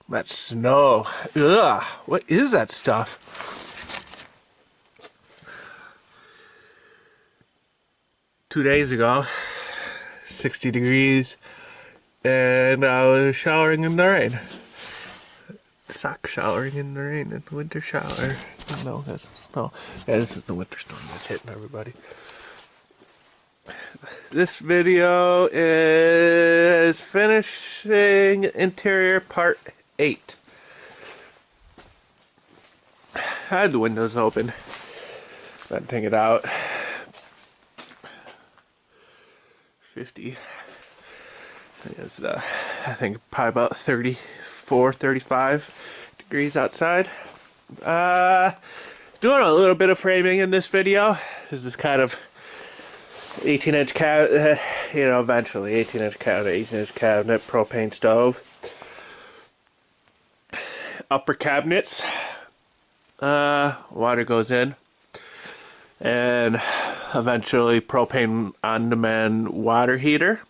That snow. Ugh, what is that stuff? Two days ago, 60 degrees, and I was showering in the rain. Sock showering in the rain, in the winter shower. No, that's snow. Yeah, this is the winter storm that's hitting everybody. This video is finishing interior part 8. I had the windows open. Gotta take it out. 50. It's, I think probably about 34, 35 degrees outside. Doing a little bit of framing in this video. This is kind of 18-inch cabinet, eventually 18-inch cabinet, 18-inch cabinet, propane stove. Upper cabinets, water goes in, and eventually propane on-demand water heater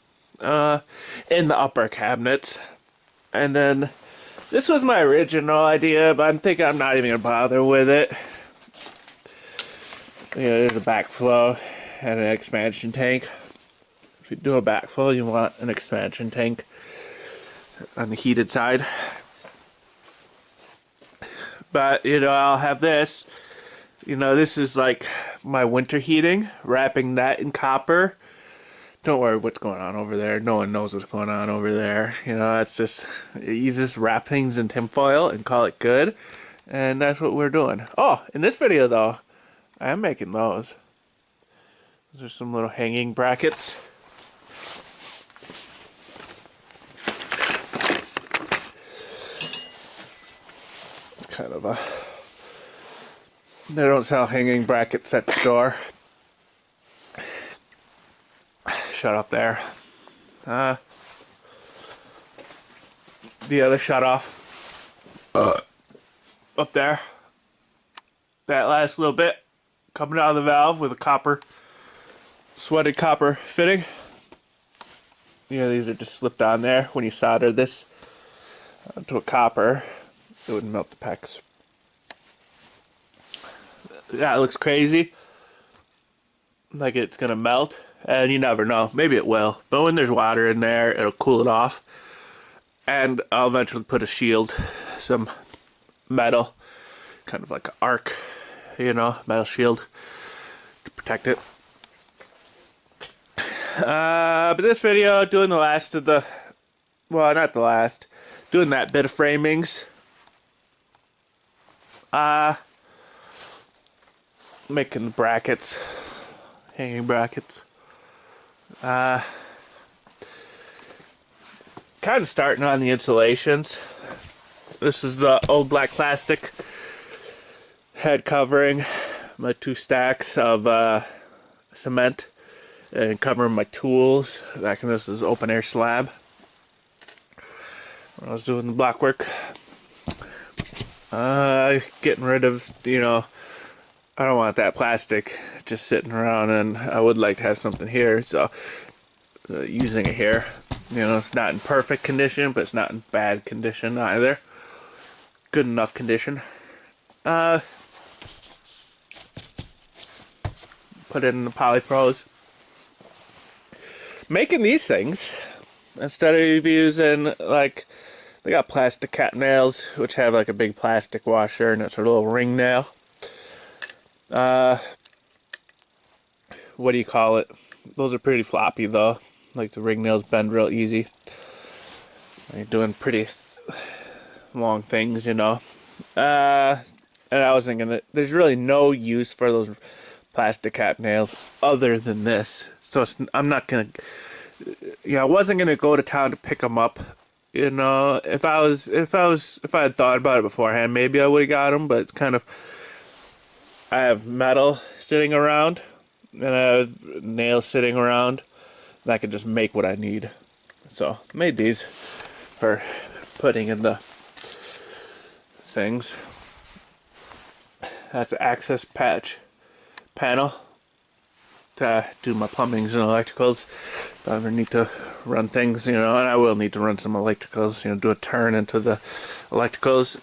in the upper cabinets. And then this was my original idea, but I'm thinking I'm not even gonna bother with it. There's a backflow and an expansion tank. If you do a backflow, you want an expansion tank on the heated side. But I'll have this. This is like my winter heating, wrapping that in copper. Don't worry what's going on over there. No one knows what's going on over there. That's just, you just wrap things in tinfoil and call it good. And that's what we're doing. Oh, in this video though, I am making those. Those are some little hanging brackets. It's kind of a... They don't sell hanging brackets at the store. Shut up there. The other shut off. Up there. That last little bit coming out of the valve with a copper, sweated copper fitting. These are just slipped on there. When you solder this onto a copper, it wouldn't melt the pecs. Yeah, it looks crazy. Like it's gonna melt, and you never know. Maybe it will. But when there's water in there, it'll cool it off. And I'll eventually put a shield, some metal, kind of like an arc, metal shield to protect it. But this video, doing the last of the, well, not the last, doing that bit of framings. Making the brackets, hanging brackets. Kind of starting on the insulations. This is the old black plastic head covering my 2 stacks of cement and covering my tools. Back in this is open air slab. When I was doing the block work, getting rid of, I don't want that plastic just sitting around, and I would like to have something here, so using it here. It's not in perfect condition, but it's not in bad condition either. Good enough condition. Put it in the Polypros. Making these things, instead of using, like, they got plastic cat nails, which have like a big plastic washer, and it's a little ring nail. What do you call it? Those are pretty floppy though. Like the ring nails bend real easy. You're doing pretty long things, And I was thinking that there's really no use for those plastic cat nails other than this. So I'm not gonna, I wasn't gonna go to town to pick them up. If I had thought about it beforehand, maybe I would have got them. But it's kind of, I have metal sitting around, and I have nails sitting around, and I can just make what I need. So made these for putting in the things. That's an access patch panel to do my plumbings and electricals. If I ever need to run things, and I will need to run some electricals, do a turn into the electricals.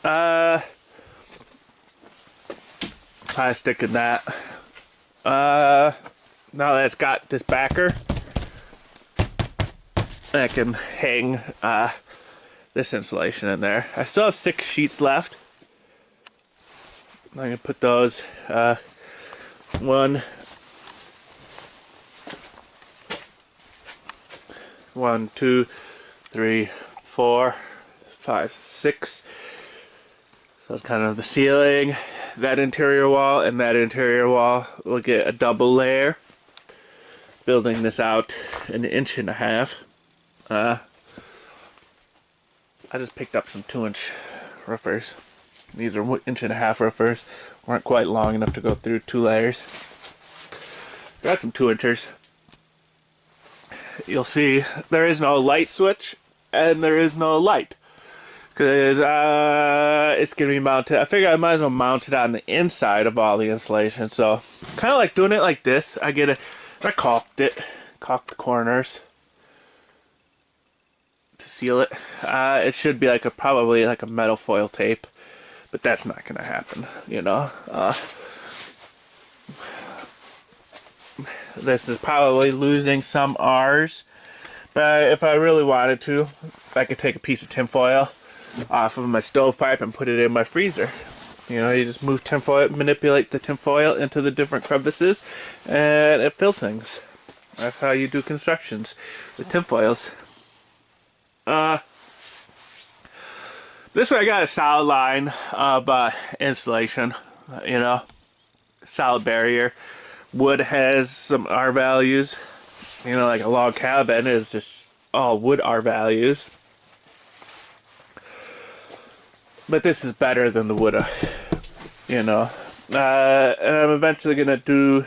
Plastic and that. Now that it's got this backer, I can hang this insulation in there. I still have 6 sheets left. I'm gonna put those 1, 2, 3, 4, 5, 6. So it's kind of the ceiling, that interior wall, and that interior wall will get a double layer. Building this out 1.5 inches. I just picked up some 2-inch roofers. These are 1.5 inch roofers. Weren't quite long enough to go through 2 layers. Got some 2 inchers. You'll see there is no light switch and there is no light. Because it's going to be mounted. I figure I might as well mount it on the inside of all the insulation. So, kind of like doing it like this. I caulked it. Caulked the corners to seal it. It should be probably like a metal foil tape. But that's not going to happen, This is probably losing some R's. But if I really wanted to, I could take a piece of tinfoil off of my stovepipe and put it in my freezer. You just move tinfoil, manipulate the tinfoil into the different crevices, and it fills things. That's how you do constructions with tinfoils. This way I got a solid line of insulation, solid barrier. Wood has some R values, like a log cabin is just all wood R values. But this is better than the wood, and I'm eventually going to do,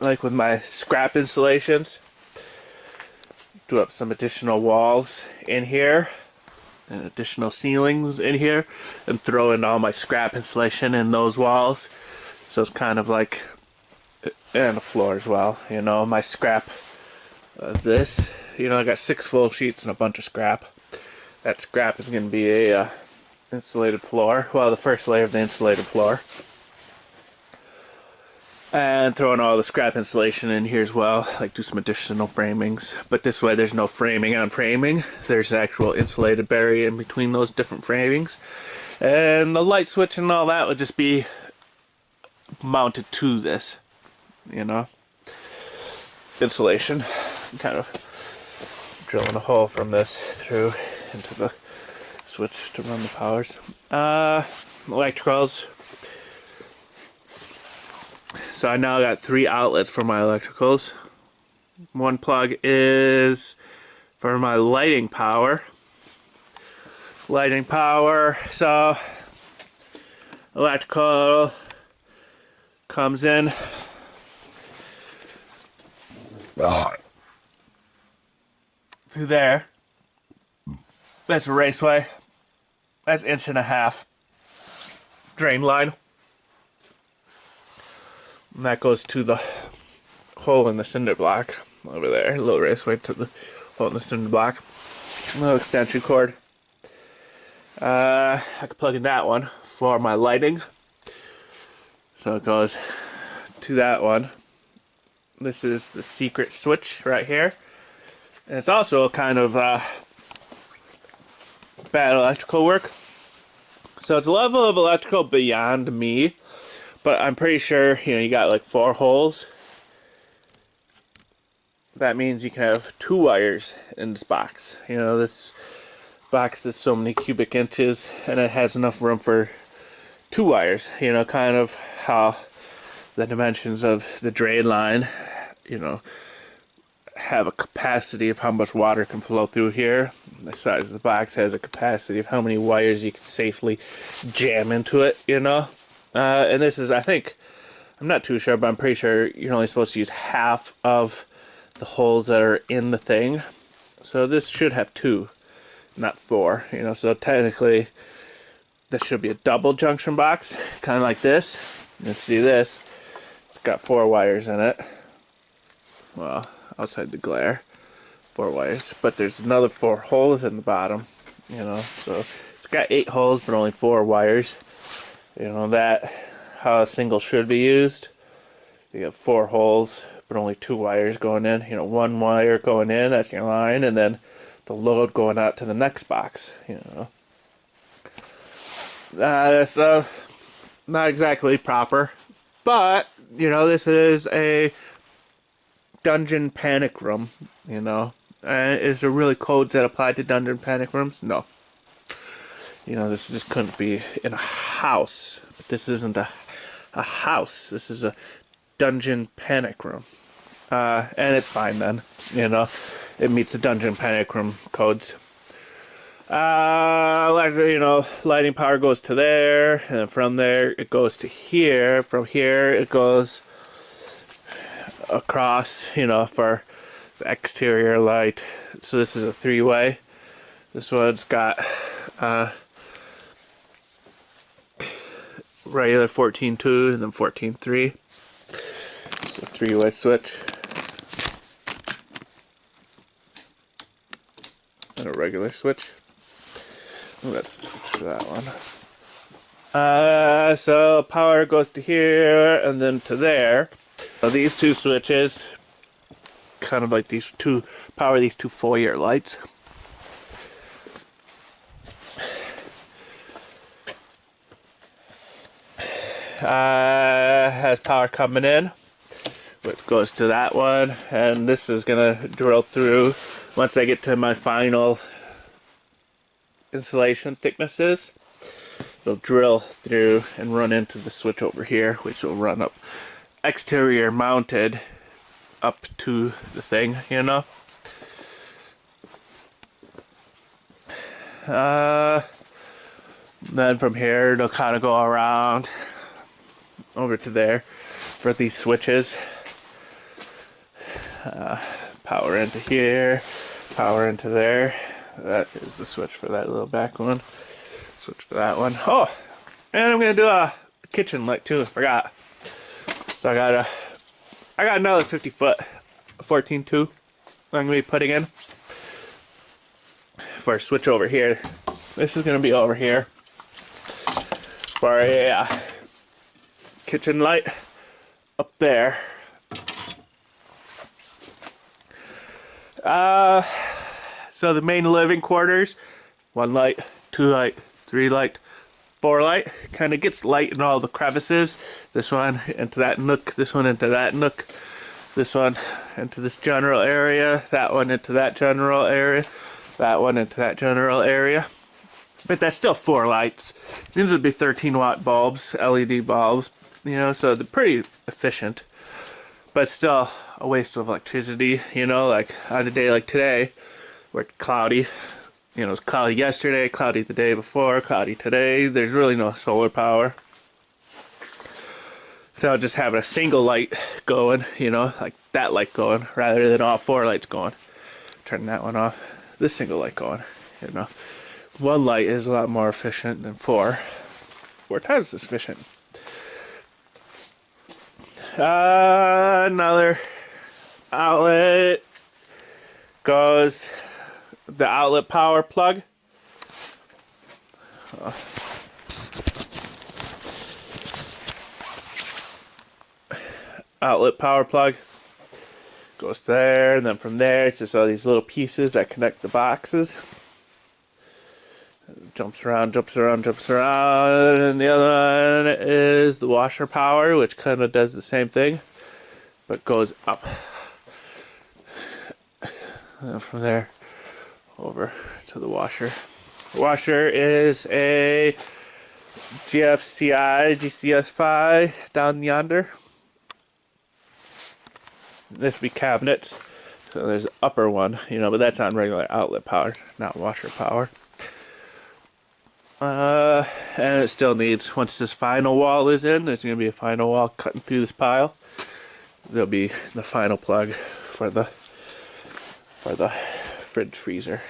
like with my scrap insulations, do up some additional walls in here. And additional ceilings in here, and throw in all my scrap insulation in those walls. So it's kind of like, and the floor as well. My scrap of this. I got 6 full sheets and a bunch of scrap. That scrap is going to be a insulated floor. Well, the first layer of the insulated floor. And throwing all the scrap insulation in here as well, do some additional framings. But this way there's no framing on framing. There's actual insulated barrier in between those different framings. And the light switch and all that would just be mounted to this, insulation. I'm kind of drilling a hole from this through into the switch to run the powers. Electricals. So I now got 3 outlets for my electricals. One plug is for my lighting power. So electrical comes in. Through there. That's a raceway. That's 1.5 inch drain line. And that goes to the hole in the cinder block over there. A little raceway to the hole in the cinder block. A little extension cord. I could plug in that one for my lighting. So it goes to that one. This is the secret switch right here. And it's also a kind of bad electrical work. So it's a level of electrical beyond me. But I'm pretty sure, you got 4 holes. That means you can have 2 wires in this box. This box is so many cubic inches and it has enough room for 2 wires. Kind of how the dimensions of the drain line, have a capacity of how much water can flow through here. The size of the box has a capacity of how many wires you can safely jam into it, and this is, I think, I'm not too sure, but I'm pretty sure you're only supposed to use half of the holes that are in the thing. So this should have 2, not 4. So technically, this should be a double junction box, kind of like this. You see this. It's got 4 wires in it. well, outside the glare, 4 wires. But there's another 4 holes in the bottom, you know, so it's got 8 holes but only 4 wires. You know, that how a single should be used. You have 4 holes but only 2 wires going in. You know, 1 wire going in, that's your line, and then the load going out to the next box, you know. So not exactly proper, but you know, this is a dungeon panic room, you know. Is there really codes that apply to dungeon panic rooms? No. You know, this just couldn't be in a house. But this isn't a house. This is a dungeon panic room. And it's fine then, you know. It meets the dungeon panic room codes. You know, lighting power goes to there, and then from there it goes to here. From here it goes across, you know, for the exterior light. So this is a 3-way. This one's got regular 14.2 and then 14.3. It's a 3-way switch. And a regular switch. Let's switch to that one. So power goes to here and then to there. So these 2 switches, kind of like these 2, power these 2 foyer lights. Has power coming in, which goes to that one, and this is gonna drill through once I get to my final insulation thicknesses. It'll drill through and run into the switch over here, which will run up exterior mounted up to the thing, you know. Then from here it'll kind of go around over to there for these switches. Power into here, power into there. That is the switch for that little back one. Switch for that one. Oh, and I'm gonna do a kitchen light too. I forgot. So I got another 50-foot 14.2 I'm gonna be putting in for a switch over here. This is gonna be over here for a kitchen light up there. So the main living quarters, 1 light, 2 light, 3 light, 4 light. Kind of gets light in all the crevices. This one into that nook, this one into that nook, this one into this general area, that one into that general area, that one into that general area. But that's still 4 lights. These would be 13-watt bulbs, LED bulbs, you know, so they're pretty efficient. But still a waste of electricity, you know, like on a day like today, where it's cloudy. You know, it was cloudy yesterday, cloudy the day before, cloudy today. There's really no solar power. So just having a single light going, you know, like that light going, rather than all 4 lights going. Turn that one off. This single light going, you know. 1 light is a lot more efficient than 4. 4 times as efficient. Another outlet goes the outlet power plug. Outlet power plug goes there, and then from there it's just all these little pieces that connect the boxes. Jumps around, jumps around, jumps around, and the other one is the washer power, which kind of does the same thing, but goes up. And from there over to the washer. The washer is a GFCI GCS5 down yonder. This would be cabinets. So there's the upper one, you know, but that's on regular outlet power, not washer power. And it still needs, once this final wall is in, there's going to be a final wall cutting through this pile. There'll be the final plug for the fridge freezer.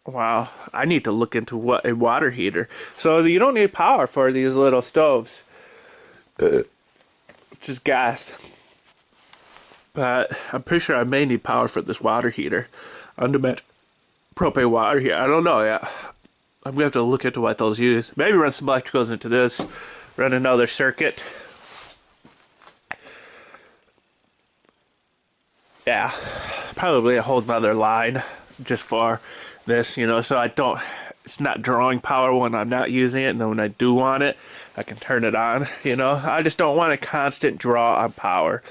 Wow, I need to look into what a water heater. So you don't need power for these little stoves, just gas. But I'm pretty sure I may need power for this water heater. Undermet propane water heater. I don't know yet. I'm gonna have to look into what those use. Maybe run some electricals into this. Run another circuit. Yeah, probably a whole nother line just for this, so I don't, it's not drawing power when I'm not using it, and then when I do want it, I can turn it on, I just don't want a constant draw on power,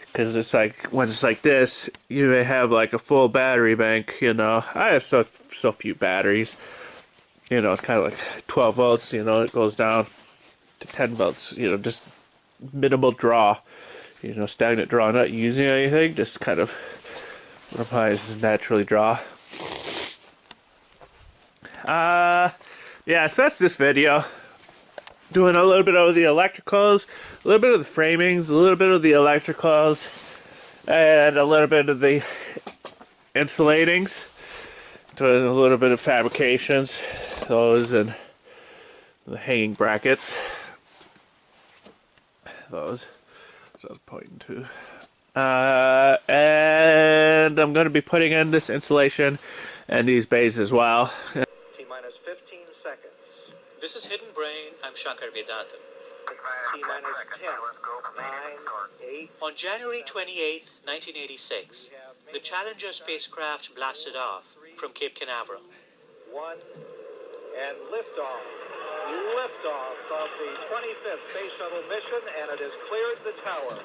because it's like, when it's like this, you may have like a full battery bank, I have so few batteries, it's kind of like 12 volts, it goes down to 10 volts, just minimal draw, stagnant draw, not using anything, just kind of applies naturally draw. Yeah, so that's this video. Doing a little bit of the electricals, a little bit of the framings, a little bit of the electricals, and a little bit of the insulatings. Doing a little bit of fabrications, those and the hanging brackets. Those. So I was pointing to. And I'm going to be putting in this insulation and these bays as well. T-minus 15 seconds. This is Hidden Brain. I'm Shankar Vedantam. T-minus 10, 9, 8. On January 28, 1986, the Challenger spacecraft blasted off from Cape Canaveral. 1, and liftoff. Liftoff of the 25th Space Shuttle mission, and it has cleared the tower.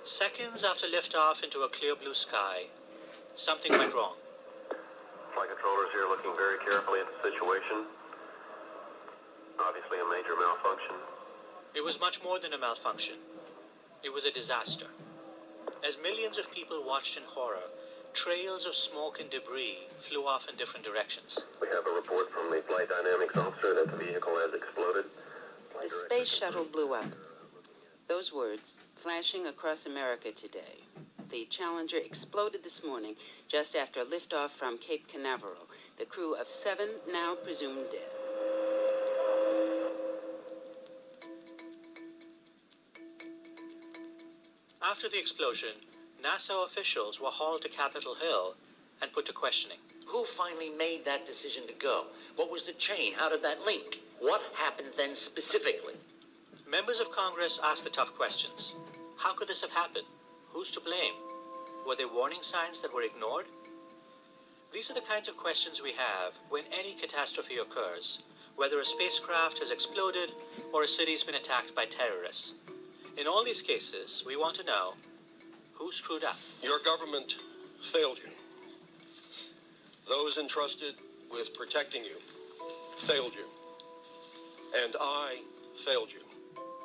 Seconds after liftoff into a clear blue sky, something went wrong. Flight controllers here looking very carefully at the situation. Obviously a major malfunction. It was much more than a malfunction. It was a disaster. As millions of people watched in horror, trails of smoke and debris flew off in different directions. We have a report from the flight dynamics officer that the vehicle has exploded. The space shuttle blew up. Those words flashing across America today. The Challenger exploded this morning just after liftoff from Cape Canaveral. The crew of 7 now presumed dead. After the explosion, NASA officials were hauled to Capitol Hill and put to questioning. Who finally made that decision to go? What was the chain? How did that link? What happened then specifically? Members of Congress asked the tough questions. How could this have happened? Who's to blame? Were there warning signs that were ignored? These are the kinds of questions we have when any catastrophe occurs, whether a spacecraft has exploded or a city's been attacked by terrorists. In all these cases, we want to know who screwed up. Your government failed you. Those entrusted with protecting you failed you. And I failed you.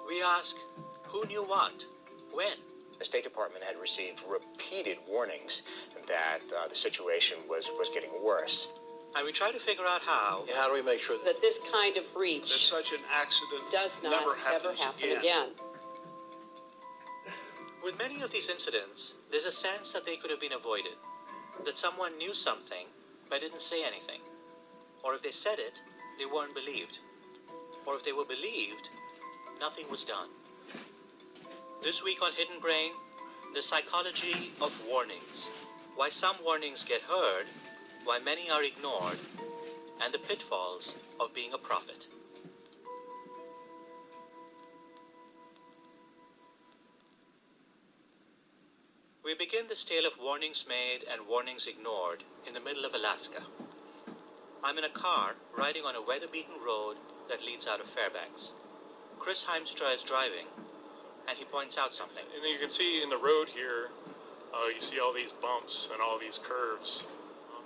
We ask, who knew what? When? The State Department had received repeated warnings that the situation was getting worse. And we try to figure out how. How do we make sure That this kind of breach Such an accident does not never ever happens happen again. With many of these incidents, there's a sense that they could have been avoided, that someone knew something but didn't say anything. Or if they said it, they weren't believed. Or if they were believed, nothing was done. This week on Hidden Brain, the psychology of warnings. Why some warnings get heard, why many are ignored, and the pitfalls of being a prophet. We begin this tale of warnings made and warnings ignored in the middle of Alaska. I'm in a car riding on a weather-beaten road that leads out of Fairbanks. Chris Heimstra is driving, and he points out something. And you can see in the road here, you see all these bumps and all these curves.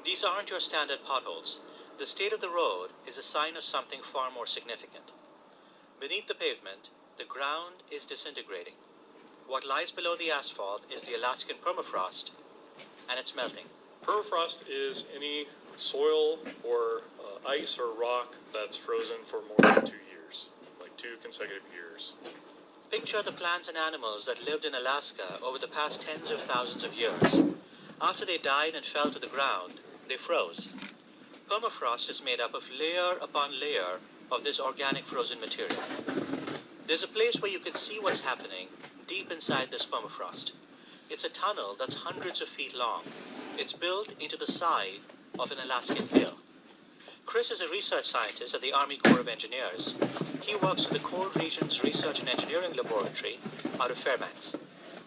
These aren't your standard potholes. The state of the road is a sign of something far more significant. Beneath the pavement, the ground is disintegrating. What lies below the asphalt is the Alaskan permafrost, and it's melting. Permafrost is any soil or ice or rock that's frozen for more than 2 years, like 2 consecutive years. Picture the plants and animals that lived in Alaska over the past tens of thousands of years. After they died and fell to the ground, they froze. Permafrost is made up of layer upon layer of this organic frozen material. There's a place where you can see what's happening deep inside this permafrost. It's a tunnel that's hundreds of feet long. It's built into the side of an Alaskan hill. Chris is a research scientist at the Army Corps of Engineers. He works in the Cold Regions Research and Engineering Laboratory out of Fairbanks.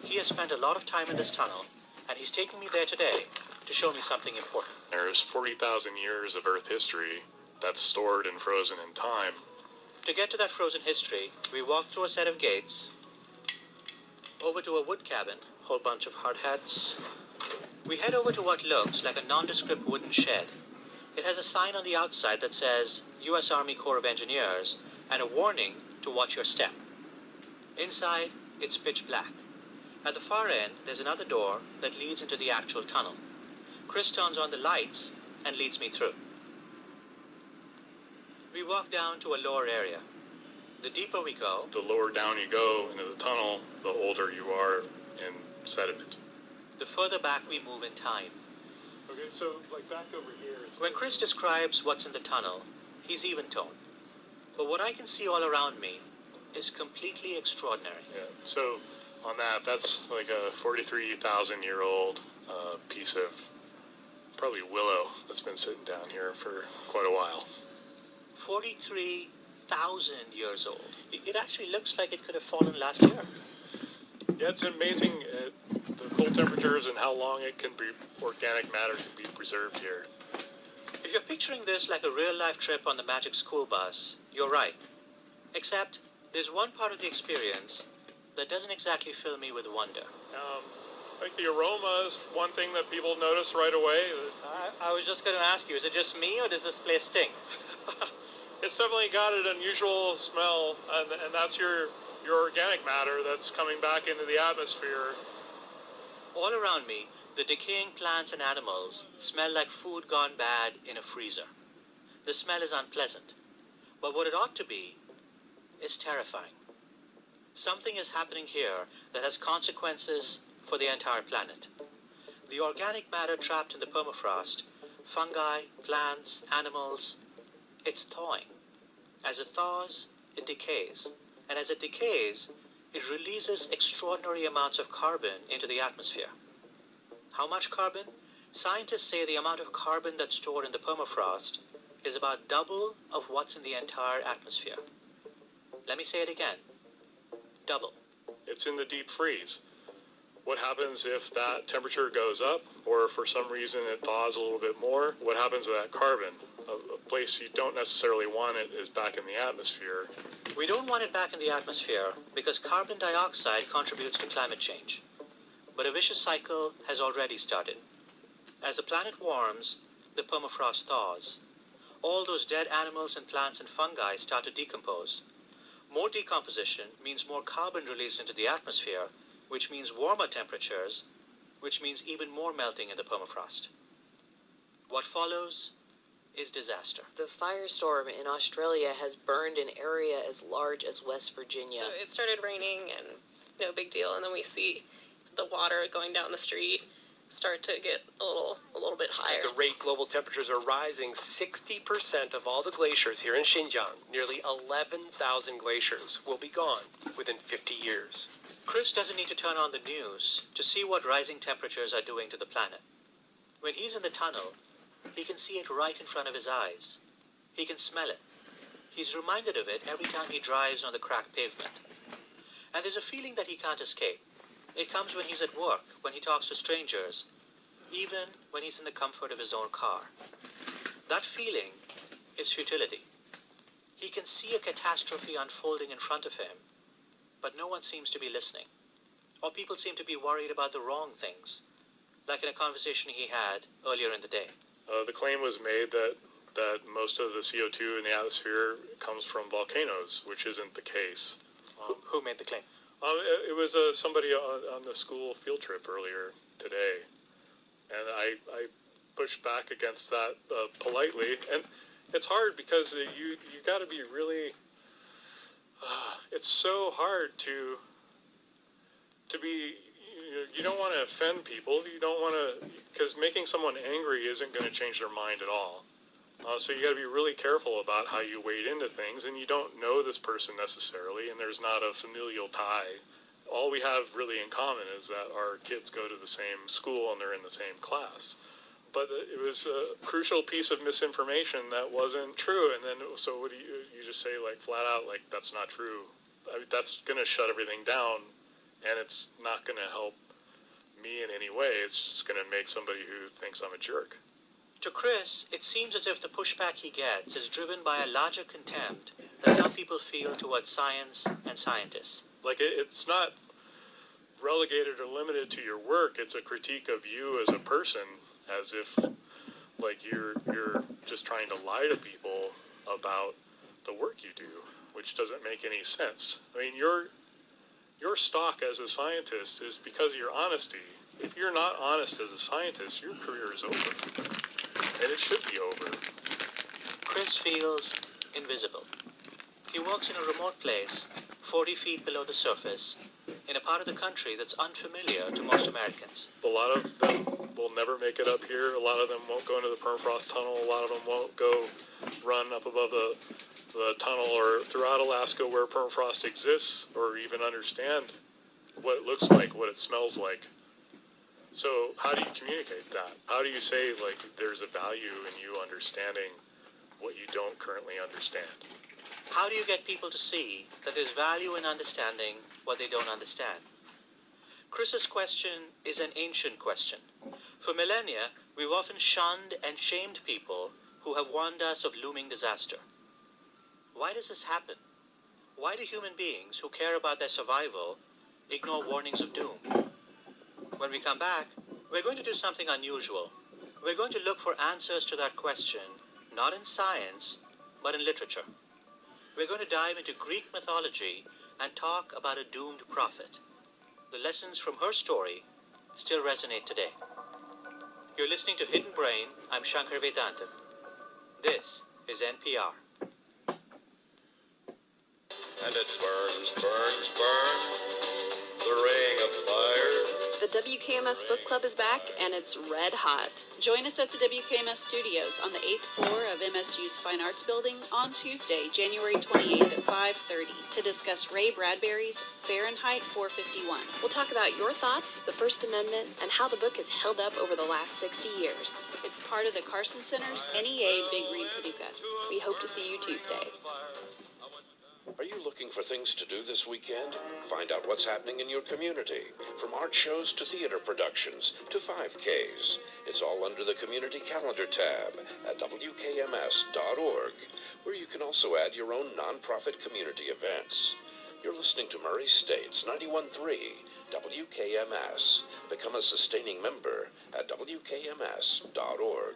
He has spent a lot of time in this tunnel, and he's taking me there today to show me something important. There's 40,000 years of Earth history that's stored and frozen in time. To get to that frozen history, we walked through a set of gates, over to a wood cabin, whole bunch of hard hats. We head over to what looks like a nondescript wooden shed. It has a sign on the outside that says U.S. Army Corps of Engineers and a warning to watch your step. Inside, it's pitch black. At the far end, there's another door that leads into the actual tunnel. Chris turns on the lights and leads me through. We walk down to a lower area. The deeper we go, The lower down you go into the tunnel, the older you are in sediment. the further back we move in time. Okay, so like back over here. When Chris describes what's in the tunnel, he's even-toned. But what I can see all around me is completely extraordinary. Yeah, so on that, that's like a 43,000-year-old piece of probably willow that's been sitting down here for quite a while. 43,000 years old. It actually looks like it could have fallen last year. Yeah, it's amazing the cold temperatures and how long it can be, organic matter can be preserved here. If you're picturing this like a real-life trip on the Magic School Bus, you're right. Except, there's one part of the experience that doesn't exactly fill me with wonder. Like the aroma is one thing that people notice right away. I was just going to ask you, is it just me or does this place stink? It's definitely got an unusual smell, and that's your organic matter that's coming back into the atmosphere. All around me, the decaying plants and animals smell like food gone bad in a freezer. The smell is unpleasant, but what it ought to be is terrifying. Something is happening here that has consequences for the entire planet. The organic matter trapped in the permafrost, fungi, plants, animals, it's thawing. As it thaws, it decays. And as it decays, it releases extraordinary amounts of carbon into the atmosphere. How much carbon? Scientists say the amount of carbon that's stored in the permafrost is about double of what's in the entire atmosphere. Let me say it again. Double. It's in the deep freeze. What happens if that temperature goes up, or for some reason it thaws a little bit more? What happens to that carbon? A place you don't necessarily want it is back in the atmosphere. We don't want it back in the atmosphere because carbon dioxide contributes to climate change. But a vicious cycle has already started. As the planet warms, the permafrost thaws. All those dead animals and plants and fungi start to decompose. More decomposition means more carbon released into the atmosphere, which means warmer temperatures, which means even more melting in the permafrost. What follows is disaster. The firestorm in Australia has burned an area as large as West Virginia. So it started raining and no big deal, and then we see the water going down the street start to get a little bit higher. At the rate global temperatures are rising, 60% of all the glaciers here in Xinjiang, nearly 11,000 glaciers, will be gone within 50 years. Chris doesn't need to turn on the news to see what rising temperatures are doing to the planet. When he's in the tunnel, he can see it right in front of his eyes. He can smell it. He's reminded of it every time he drives on the cracked pavement. And there's a feeling that he can't escape. It comes when he's at work, when he talks to strangers, even when he's in the comfort of his own car. That feeling is futility. He can see a catastrophe unfolding in front of him, but no one seems to be listening. Or people seem to be worried about the wrong things, like in a conversation he had earlier in the day. The claim was made that most of the CO2 in the atmosphere comes from volcanoes, which isn't the case. Who made the claim? It was somebody on the school field trip earlier today, and I pushed back against that politely. And it's hard because you got to be really. It's so hard to be you don't want to offend people. You don't want to, because making someone angry isn't going to change their mind at all. So you got to be really careful about how you wade into things, and you don't know this person necessarily, and there's not a familial tie. All we have really in common is that our kids go to the same school and they're in the same class. But it was a crucial piece of misinformation that wasn't true, and then so what do you just say like flat out like that's not true? I mean, that's going to shut everything down, and it's not going to help me in any way. It's just going to make somebody who thinks I'm a jerk. To Chris, it seems as if the pushback he gets is driven by a larger contempt that some people feel towards science and scientists. Like it's not relegated or limited to your work. It's a critique of you as a person, as if like you're just trying to lie to people about the work you do, which doesn't make any sense. I mean, your stock as a scientist is because of your honesty. If you're not honest as a scientist, your career is over. And it should be over. Chris feels invisible. He works in a remote place, 40 feet below the surface, in a part of the country that's unfamiliar to most Americans. A lot of them will never make it up here. A lot of them won't go into the permafrost tunnel. A lot of them won't go run up above the tunnel or throughout Alaska where permafrost exists, or even understand what it looks like, what it smells like. So how do you communicate that? How do you say, like, there's a value in you understanding what you don't currently understand? How do you get people to see that there's value in understanding what they don't understand? Chris's question is an ancient question. For millennia, we've often shunned and shamed people who have warned us of looming disaster. Why does this happen? Why do human beings who care about their survival ignore warnings of doom? When we come back, we're going to do something unusual. We're going to look for answers to that question, not in science, but in literature. We're going to dive into Greek mythology and talk about a doomed prophet. The lessons from her story still resonate today. You're listening to Hidden Brain. I'm Shankar Vedantam. This is NPR. And it burns, burns, burns, the ring of fire. The WKMS Book Club is back, and it's red hot. Join us at the WKMS studios on the 8th floor of MSU's Fine Arts Building on Tuesday, January 28th at 5:30 to discuss Ray Bradbury's Fahrenheit 451. We'll talk about your thoughts, the First Amendment, and how the book has held up over the last 60 years. It's part of the Carson Center's NEA Big Read Paducah. We hope to see you Tuesday. Are you looking for things to do this weekend? Find out what's happening in your community, from art shows to theater productions to 5Ks. It's all under the Community Calendar tab at WKMS.org, where you can also add your own nonprofit community events. You're listening to Murray State's 91.3 WKMS. Become a sustaining member at WKMS.org.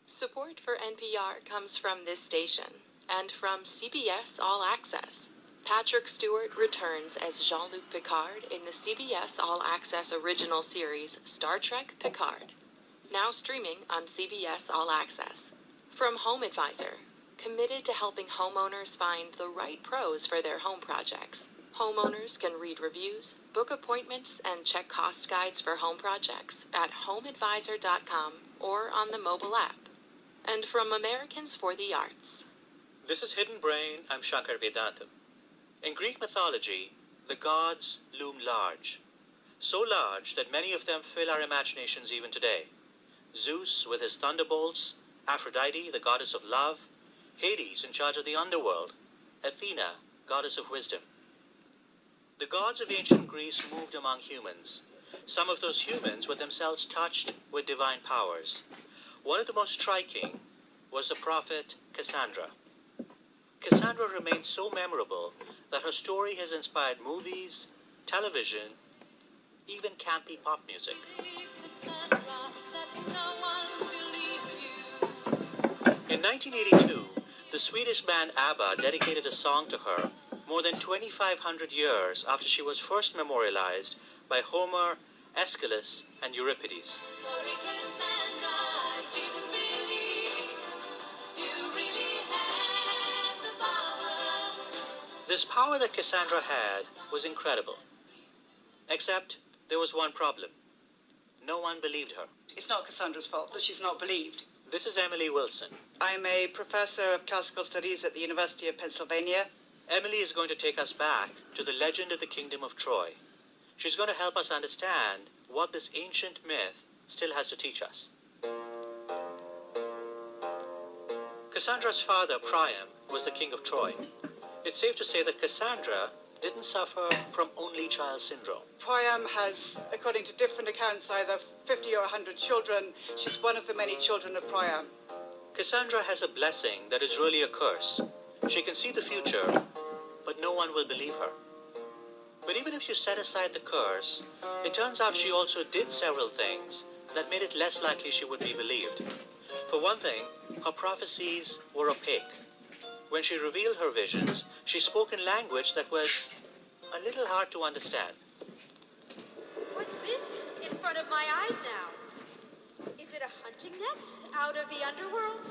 Support for NPR comes from this station and from CBS All Access. Patrick Stewart returns as Jean-Luc Picard in the CBS All Access original series Star Trek Picard, now streaming on CBS All Access. From Home Advisor, committed to helping homeowners find the right pros for their home projects. Homeowners can read reviews, book appointments, and check cost guides for home projects at homeadvisor.com or on the mobile app. And from Americans for the Arts. This is Hidden Brain. I'm Shankar Vedantam. In Greek mythology, the gods loom large. So large that many of them fill our imaginations even today. Zeus with his thunderbolts, Aphrodite, the goddess of love, Hades in charge of the underworld, Athena, goddess of wisdom. The gods of ancient Greece moved among humans. Some of those humans were themselves touched with divine powers. One of the most striking was the prophet Cassandra. Cassandra remains so memorable that her story has inspired movies, television, even campy pop music. In 1982, the Swedish band ABBA dedicated a song to her more than 2,500 years after she was first memorialized by Homer, Aeschylus, and Euripides. This power that Cassandra had was incredible. Except there was one problem. No one believed her. It's not Cassandra's fault that she's not believed. This is Emily Wilson. I'm a professor of classical studies at the University of Pennsylvania. Emily is going to take us back to the legend of the Kingdom of Troy. She's going to help us understand what this ancient myth still has to teach us. Cassandra's father, Priam, was the king of Troy. It's safe to say that Cassandra didn't suffer from only child syndrome. Priam has, according to different accounts, either 50 or 100 children. She's one of the many children of Priam. Cassandra has a blessing that is really a curse. She can see the future, but no one will believe her. But even if you set aside the curse, it turns out she also did several things that made it less likely she would be believed. For one thing, her prophecies were opaque. When she revealed her visions, she spoke in language that was a little hard to understand. What's this in front of my eyes now? Is it a hunting net out of the underworld?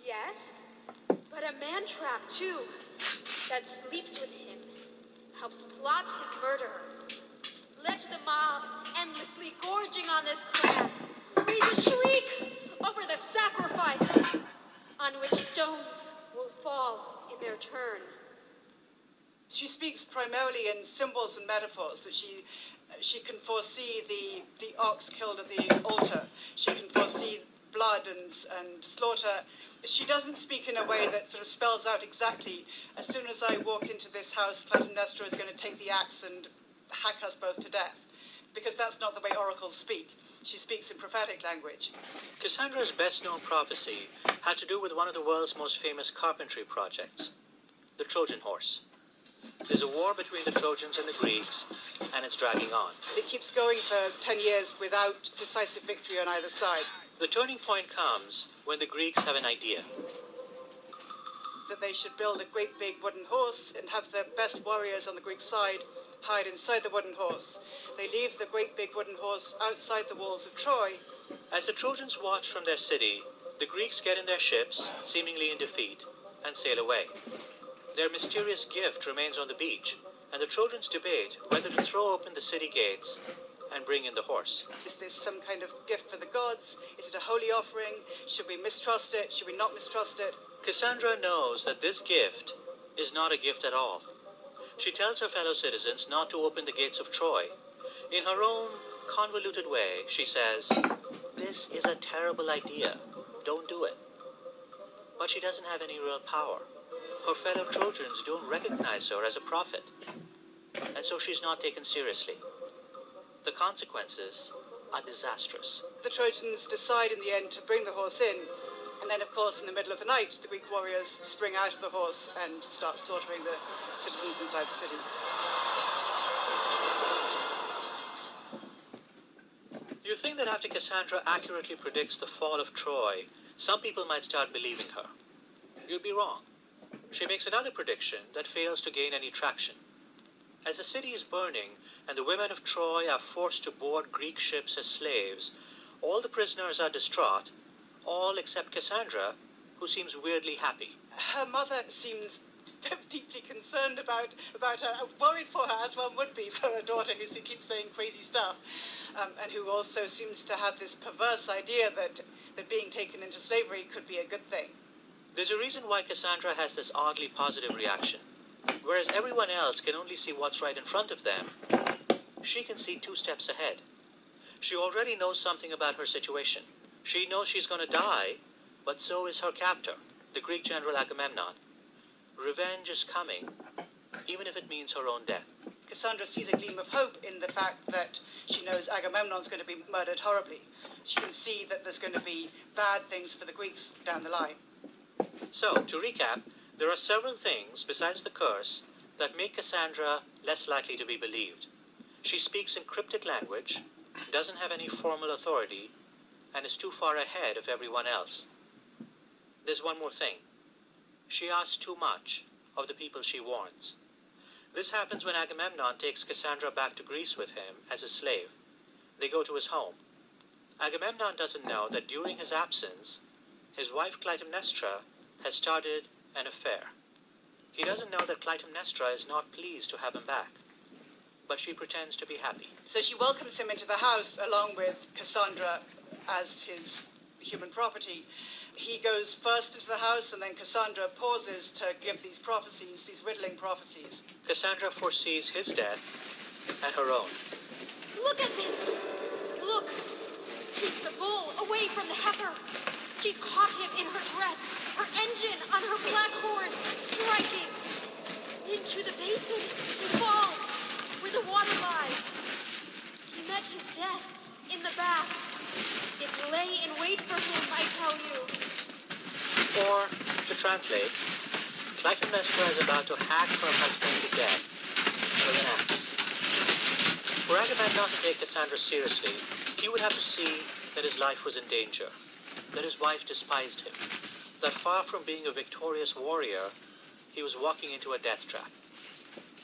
Yes, but a man trap too, that sleeps with him, helps plot his murder. Let the mob, endlessly gorging on this crab, raise a shriek over the sacrifice, on which stones will fall in their turn. She speaks primarily in symbols and metaphors, that she can foresee the ox killed at the altar. She can foresee blood and slaughter. She doesn't speak in a way that sort of spells out exactly, as soon as I walk into this house, Clytemnestra is going to take the axe and hack us both to death. Because that's not the way oracles speak. She speaks in prophetic language. Cassandra's best-known prophecy had to do with one of the world's most famous carpentry projects, the Trojan horse. There's a war between the Trojans and the Greeks, and it's dragging on. It keeps going for 10 years without decisive victory on either side. The turning point comes when the Greeks have an idea. That they should build a great big wooden horse and have the best warriors on the Greek side hide inside the wooden horse. They leave the great big wooden horse outside the walls of Troy. As the Trojans watch from their city, the Greeks get in their ships, seemingly in defeat, and sail away. Their mysterious gift remains on the beach, and the Trojans debate whether to throw open the city gates and bring in the horse. Is this some kind of gift for the gods? Is it a holy offering? Should we mistrust it? Should we not mistrust it? Cassandra knows that this gift is not a gift at all. She tells her fellow citizens not to open the gates of Troy. In her own convoluted way, she says, "This is a terrible idea. Don't do it." But she doesn't have any real power. Her fellow Trojans don't recognize her as a prophet, and so she's not taken seriously. The consequences are disastrous. The Trojans decide in the end to bring the horse in, and then of course in the middle of the night the Greek warriors spring out of the horse and start slaughtering the citizens inside the city. You think that after Cassandra accurately predicts the fall of Troy, some people might start believing her. You'd be wrong. She makes another prediction that fails to gain any traction. As the city is burning and the women of Troy are forced to board Greek ships as slaves, all the prisoners are distraught, all except Cassandra, who seems weirdly happy. Her mother seems deeply concerned about her, worried for her, as one would be for a daughter who keeps saying crazy stuff, and who also seems to have this perverse idea that being taken into slavery could be a good thing. There's a reason why Cassandra has this oddly positive reaction. Whereas everyone else can only see what's right in front of them, she can see 2 steps ahead. She already knows something about her situation. She knows she's going to die, but so is her captor, the Greek general Agamemnon. Revenge is coming, even if it means her own death. Cassandra sees a gleam of hope in the fact that she knows Agamemnon's going to be murdered horribly. She can see that there's going to be bad things for the Greeks down the line. So, to recap, there are several things besides the curse that make Cassandra less likely to be believed. She speaks in cryptic language, doesn't have any formal authority, and is too far ahead of everyone else. There's one more thing. She asks too much of the people she warns. This happens when Agamemnon takes Cassandra back to Greece with him as a slave. They go to his home. Agamemnon doesn't know that during his absence, his wife Clytemnestra has started an affair. He doesn't know that Clytemnestra is not pleased to have him back, but she pretends to be happy. So she welcomes him into the house along with Cassandra as his human property. He goes first into the house, and then Cassandra pauses to give these prophecies, these riddling prophecies. Cassandra foresees his death and her own. Look at this! Look! Keep the bull away from the heifer! She's caught him in her dress, her engine on her black horse, striking! Into the basin he falls, where the water lies. He met his death in the bath. It lay in wait for him, I tell you. Or, to translate, Clytemnestra is about to hack her husband to death with an axe. Were Agamemnon to take Cassandra seriously, he would have to see that his life was in danger, that his wife despised him, that far from being a victorious warrior, he was walking into a death trap.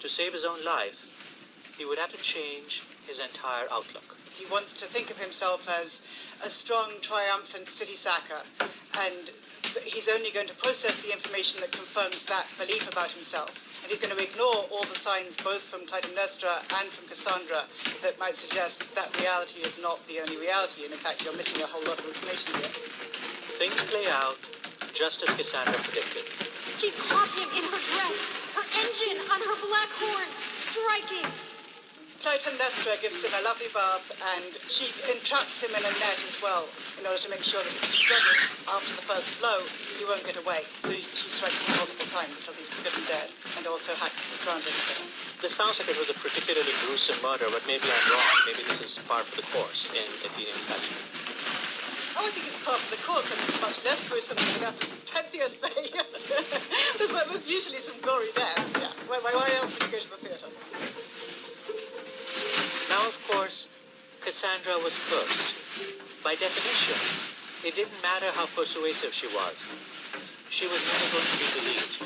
To save his own life, he would have to change his entire outlook. He wants to think of himself as a strong, triumphant city sacker, and he's only going to process the information that confirms that belief about himself. And he's going to ignore all the signs, both from Clytemnestra and from Cassandra, that might suggest that reality is not the only reality, and in fact you're missing a whole lot of information here. Things play out just as Cassandra predicted. She caught him in her dress, her engine on her black horse, striking. Clytemnestra gives him a lovely bath, and she entraps him in a net as well, in order to make sure that if he struggles after the first blow, he won't get away. So she strikes him multiple times until he's good and dead, and also hacks the ground into him. This sounds like it was a particularly gruesome murder, but maybe I'm wrong. Maybe this is par for the course in Athenian fashion. Oh, I think it's part of the course, and it's much less gruesome than the death of Pentheus, say. There's usually some gory deaths, yeah. Why else would you go to the theatre? Now, of course, Cassandra was cursed. By definition, it didn't matter how persuasive she was. She was never going to be believed.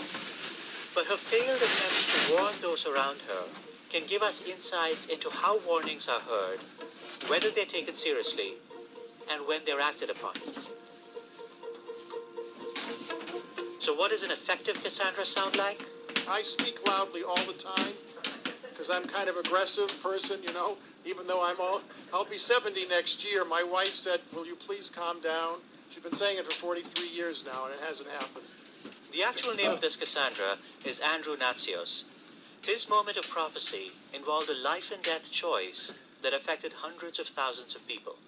But her failed attempts to warn those around her can give us insight into how warnings are heard, whether they're taken seriously, and when they're acted upon. So what does an effective Cassandra sound like? I speak loudly all the time because I'm kind of aggressive person, you know. Even though I'll be 70 next year. My wife said, "Will you please calm down?" She's been saying it for 43 years now, and it hasn't happened. The actual name of this Cassandra is Andrew Natsios. His moment of prophecy involved a life and death choice that affected hundreds of thousands of people.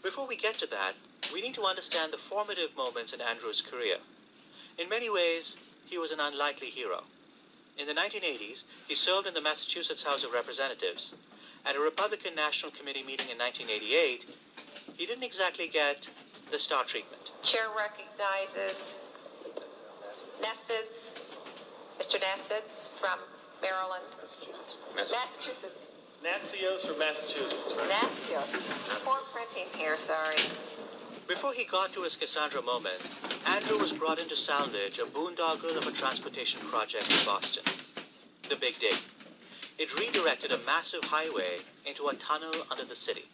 Before we get to that, we need to understand the formative moments in Andrew's career. In many ways, he was an unlikely hero. In the 1980s, he served in the Massachusetts House of Representatives. At a Republican National Committee meeting in 1988, he didn't exactly get the star treatment. Chair recognizes Nestids, Mr. Nestids from Maryland. Massachusetts. Natsios from Massachusetts. Natsios. Poor printing here, sorry. Before he got to his Cassandra moment, Andrew was brought in to salvage a boondoggle of a transportation project in Boston, the Big Dig. It redirected a massive highway into a tunnel under the city.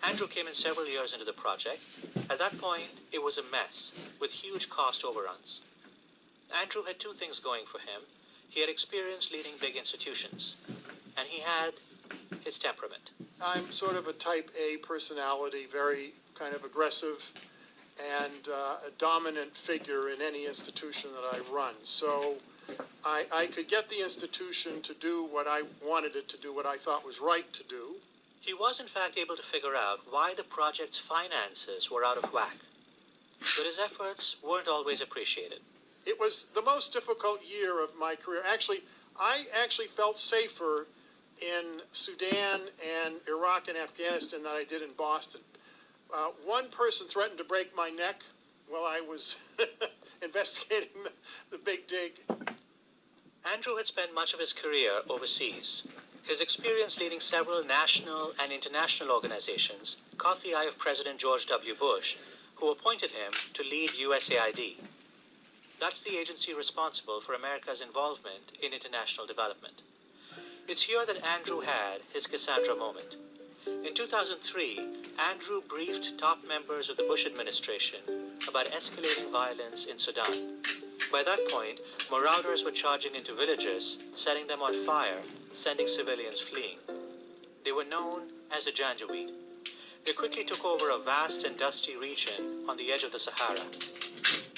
Andrew came in several years into the project. At that point, it was a mess, with huge cost overruns. Andrew had two things going for him. He had experience leading big institutions, and he had his temperament. I'm sort of a type A personality, very kind of aggressive and a dominant figure in any institution that I run. So I could get the institution to do what I wanted it to do, what I thought was right to do. He was in fact able to figure out why the project's finances were out of whack. But his efforts weren't always appreciated. It was the most difficult year of my career. I actually felt safer in Sudan and Iraq and Afghanistan than I did in Boston. One person threatened to break my neck while I was investigating the Big Dig. Andrew had spent much of his career overseas. His experience leading several national and international organizations caught the eye of President George W. Bush, who appointed him to lead USAID. That's the agency responsible for America's involvement in international development. It's here that Andrew had his Cassandra moment. In 2003, Andrew briefed top members of the Bush administration about escalating violence in Sudan. By that point, marauders were charging into villages, setting them on fire, sending civilians fleeing. They were known as the Janjaweed. They quickly took over a vast and dusty region on the edge of the Sahara,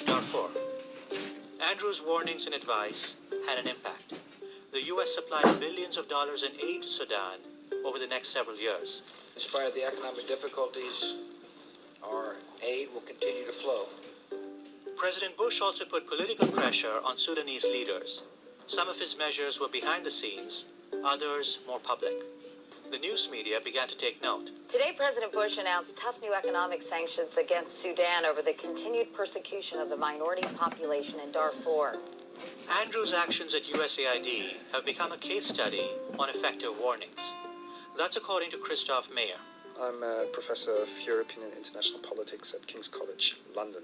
Darfur. Andrew's warnings and advice had an impact. The U.S. supplied billions of dollars in aid to Sudan over the next several years. In spite of the economic difficulties, our aid will continue to flow. President Bush also put political pressure on Sudanese leaders. Some of his measures were behind the scenes, others more public. The news media began to take note. Today, President Bush announced tough new economic sanctions against Sudan over the continued persecution of the minority population in Darfur. Andrew's actions at USAID have become a case study on effective warnings. That's according to Christoph Mayer. I'm a professor of European and International Politics at King's College, London.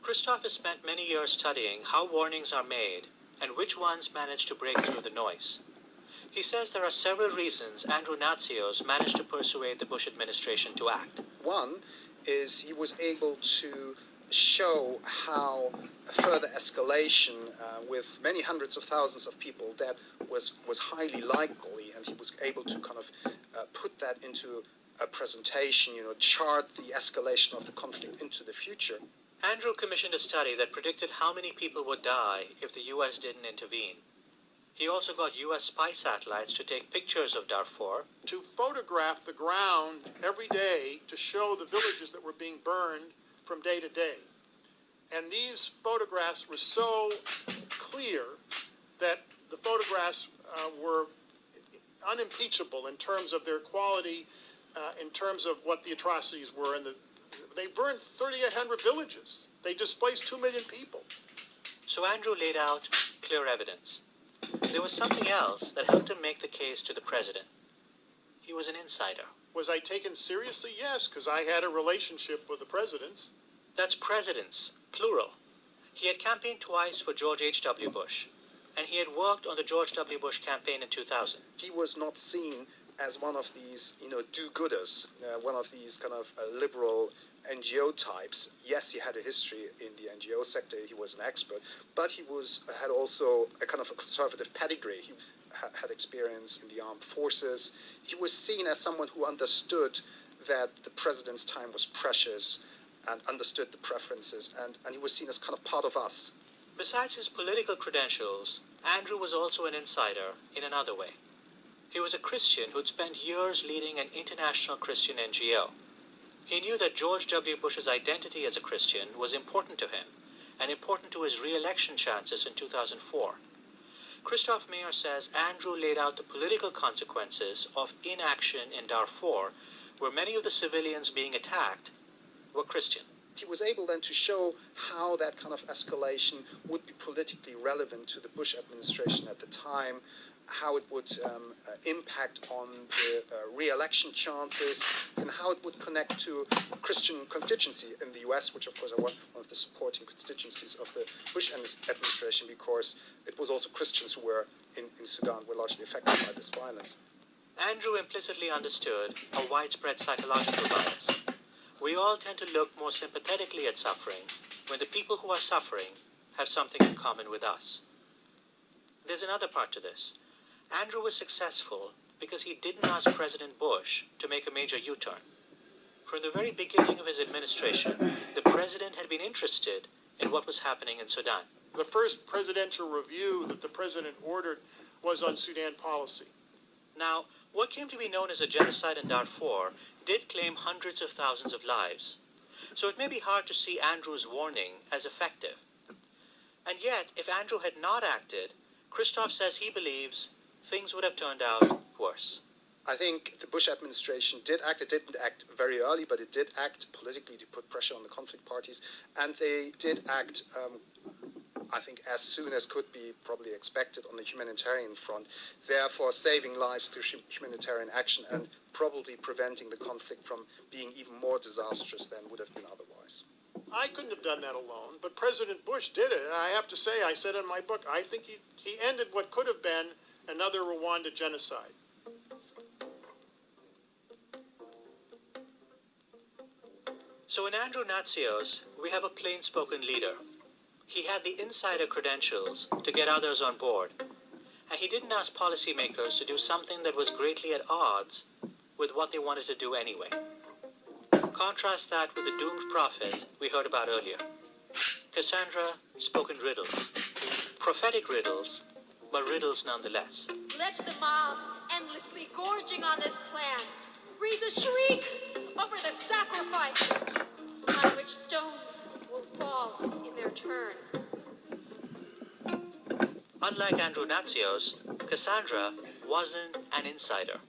Christoph has spent many years studying how warnings are made and which ones manage to break through the noise. He says there are several reasons Andrew Natsios managed to persuade the Bush administration to act. One is he was able to show how further escalation with many hundreds of thousands of people that was highly likely, and he was able to kind of put that into a presentation, chart the escalation of the conflict into the future. Andrew commissioned a study that predicted how many people would die if the U.S. didn't intervene. He also got U.S. spy satellites to take pictures of Darfur, to photograph the ground every day to show the villages that were being burned from day to day. And these photographs were so clear that the photographs were unimpeachable in terms of their quality, in terms of what the atrocities were. And they burned 3,800 villages. They displaced 2 million people. So Andrew laid out clear evidence. There was something else that helped him make the case to the president. He was an insider. Was I taken seriously? Yes, because I had a relationship with the presidents. That's presidents, plural. He had campaigned twice for George H.W. Bush, and he had worked on the George W. Bush campaign in 2000. He was not seen as one of these, do-gooders, one of these kind of liberal NGO types. Yes, he had a history in the NGO sector. He was an expert, but he had also a kind of a conservative pedigree. He had experience in the armed forces. He was seen as someone who understood that the president's time was precious and understood the preferences, and he was seen as kind of part of us. Besides his political credentials, Andrew was also an insider in another way. He was a Christian who'd spent years leading an international Christian NGO. He knew that George W. Bush's identity as a Christian was important to him, and important to his re-election chances in 2004. Christoph Mayer says Andrew laid out the political consequences of inaction in Darfur, where many of the civilians being attacked were Christian. He was able then to show how that kind of escalation would be politically relevant to the Bush administration at the time, how it would impact on the re-election chances, and how it would connect to Christian constituency in the U.S., which of course are one of the supporting constituencies of the Bush administration, because it was also Christians who were in Sudan were largely affected by this violence. Andrew implicitly understood a widespread psychological bias. We all tend to look more sympathetically at suffering when the people who are suffering have something in common with us. There's another part to this. Andrew was successful because he didn't ask President Bush to make a major U-turn. From the very beginning of his administration, the president had been interested in what was happening in Sudan. The first presidential review that the president ordered was on Sudan policy. Now, what came to be known as a genocide in Darfur did claim hundreds of thousands of lives. So it may be hard to see Andrew's warning as effective. And yet, if Andrew had not acted, Christoph says he believes things would have turned out worse. I think the Bush administration did act. It didn't act very early, but it did act politically to put pressure on the conflict parties. And they did act, I think, as soon as could be probably expected on the humanitarian front, therefore saving lives through humanitarian action and probably preventing the conflict from being even more disastrous than would have been otherwise. I couldn't have done that alone, but President Bush did it. And I have to say, I said in my book, I think he ended what could have been another Rwanda genocide. So in Andrew Natsios, we have a plain-spoken leader. he had the insider credentials to get others on board, and he didn't ask policymakers to do something that was greatly at odds with what they wanted to do anyway. Contrast that with the doomed prophet we heard about earlier. Cassandra spoke in riddles. Prophetic riddles, but riddles nonetheless. Let the mob, endlessly gorging on this plan, raise a shriek over the sacrifice, on which stones will fall in their turn. Unlike Andrew Natsios, Cassandra wasn't an insider.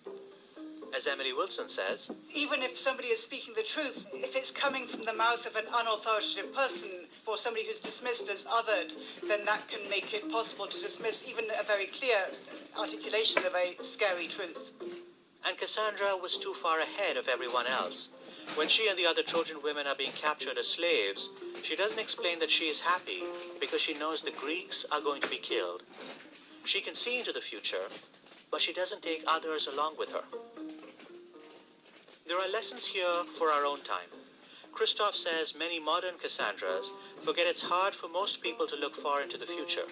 As Emily Wilson says, Even if somebody is speaking the truth, if it's coming from the mouth of an unauthoritative person or somebody who's dismissed as othered, then that can make it possible to dismiss even a very clear articulation of a scary truth. and Cassandra was too far ahead of everyone else. When she and the other Trojan women are being captured as slaves, she doesn't explain that she is happy because she knows the Greeks are going to be killed. She can see into the future, but she doesn't take others along with her. There are lessons here for our own time. Christoph says many modern Cassandras forget it's hard for most people to look far into the future.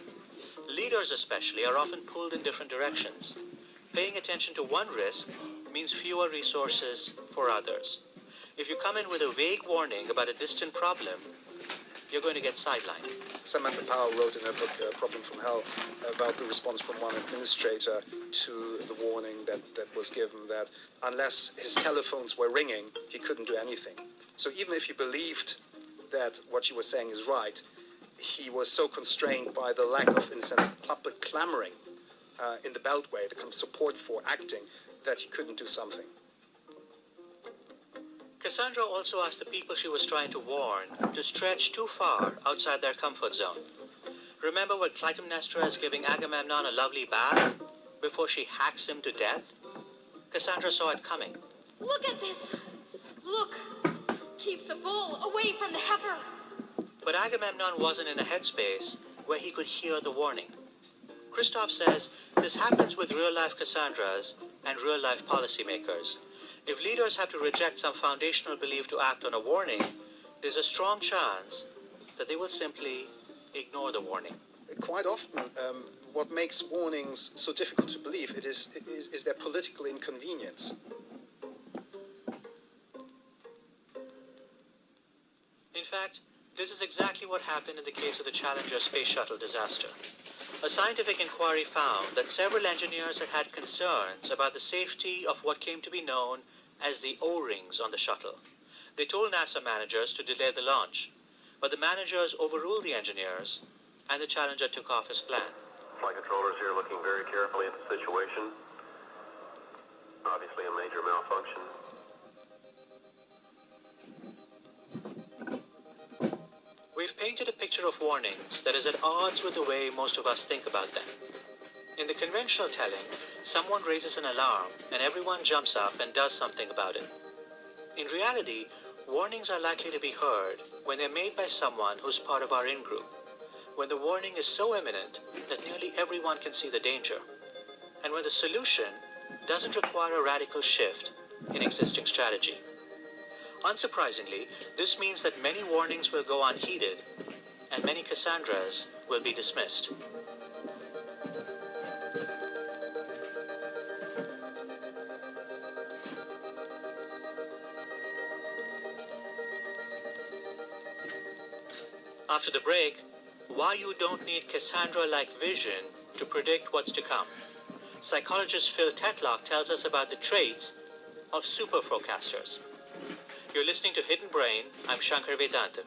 Leaders especially are often pulled in different directions. Paying attention to one risk means fewer resources for others. If you come in with a vague warning about a distant problem, you're going to get sidelined. Samantha Power wrote in her book, Problem from Hell, about the response from one administrator to the warning that was given that unless his telephones were ringing, he couldn't do anything. So even if he believed that what she was saying is right, he was so constrained by the lack of, in a sense, public clamoring in the Beltway, the kind of support for acting, that he couldn't do something. Cassandra also asked the people she was trying to warn to stretch too far outside their comfort zone. Remember when Clytemnestra is giving Agamemnon a lovely bath before she hacks him to death? Cassandra saw it coming. Look at this! Look! Keep the bull away from the heifer! But Agamemnon wasn't in a headspace where he could hear the warning. Christoph says this happens with real-life Cassandras and real-life policymakers. If leaders have to reject some foundational belief to act on a warning, there's a strong chance that they will simply ignore the warning. Quite often, what makes warnings so difficult to believe is their political inconvenience. In fact, this is exactly what happened in the case of the Challenger space shuttle disaster. A scientific inquiry found that several engineers had had concerns about the safety of what came to be known as the O-rings on the shuttle. They told NASA managers to delay the launch, but the managers overruled the engineers, and the Challenger took off as planned. Flight controllers here looking very carefully at the situation. Obviously a major malfunction. We've painted a picture of warnings that is at odds with the way most of us think about them. In the conventional telling, someone raises an alarm and everyone jumps up and does something about it. In reality, warnings are likely to be heard when they're made by someone who's part of our in-group, when the warning is so imminent that nearly everyone can see the danger, and when the solution doesn't require a radical shift in existing strategy. Unsurprisingly, this means that many warnings will go unheeded, and many Cassandras will be dismissed. After the break, why you don't need Cassandra-like vision to predict what's to come. Psychologist Phil Tetlock tells us about the traits of super forecasters. You're listening to Hidden Brain. I'm Shankar Vedantam.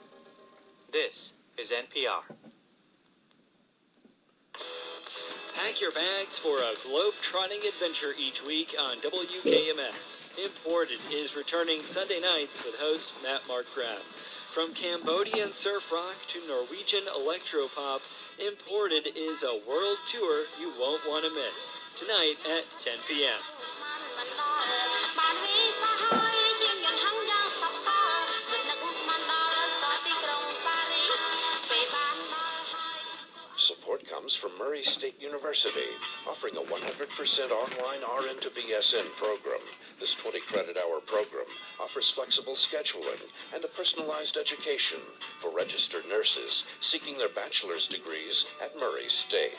This is NPR. Pack your bags for a globe-trotting adventure each week on WKMS. Imported is returning Sunday nights with host Matt Markgraf. From Cambodian surf rock to Norwegian electropop, Imported is a world tour you won't want to miss. Tonight at 10 p.m. Support comes from Murray State University, offering a 100% online RN to BSN program. This 20-credit-hour program offers offers flexible scheduling and a personalized education for registered nurses seeking their bachelor's degrees at Murray State.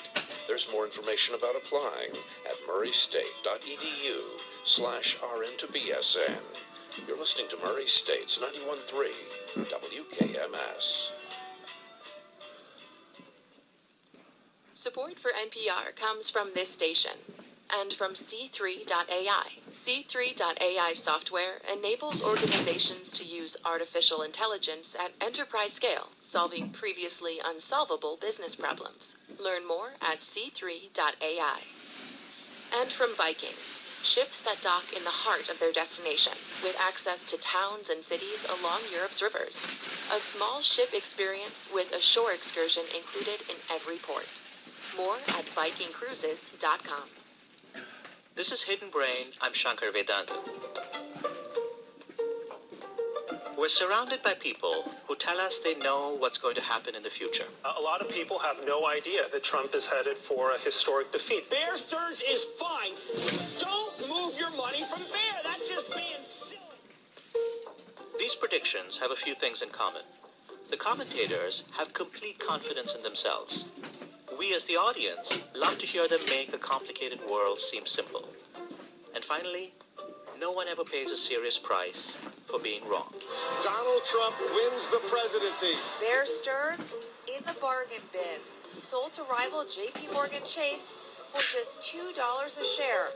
There's more information about applying at murraystate.edu/RN to BSN. You're listening to Murray State's 91.3 WKMS. Support for NPR comes from this station and from C3.ai. C3.ai software enables organizations to use artificial intelligence at enterprise scale, solving previously unsolvable business problems. Learn more at C3.ai. And from Viking, ships that dock in the heart of their destination with access to towns and cities along Europe's rivers. A small ship experience with a shore excursion included in every port. More at VikingCruises.com. This is Hidden Brain. I'm Shankar Vedantam. We're surrounded by people who tell us they know what's going to happen in the future. A lot of people have no idea that Trump is headed for a historic defeat. Bear Stearns is fine. Don't move your money from Bear. That's just being silly. These predictions have a few things in common. The commentators have complete confidence in themselves. We as the audience love to hear them make a complicated world seem simple. And finally, no one ever pays a serious price for being wrong. Donald Trump wins the presidency. Bear Stearns in the bargain bin. Sold to rival J.P. Morgan Chase for just $2 a share.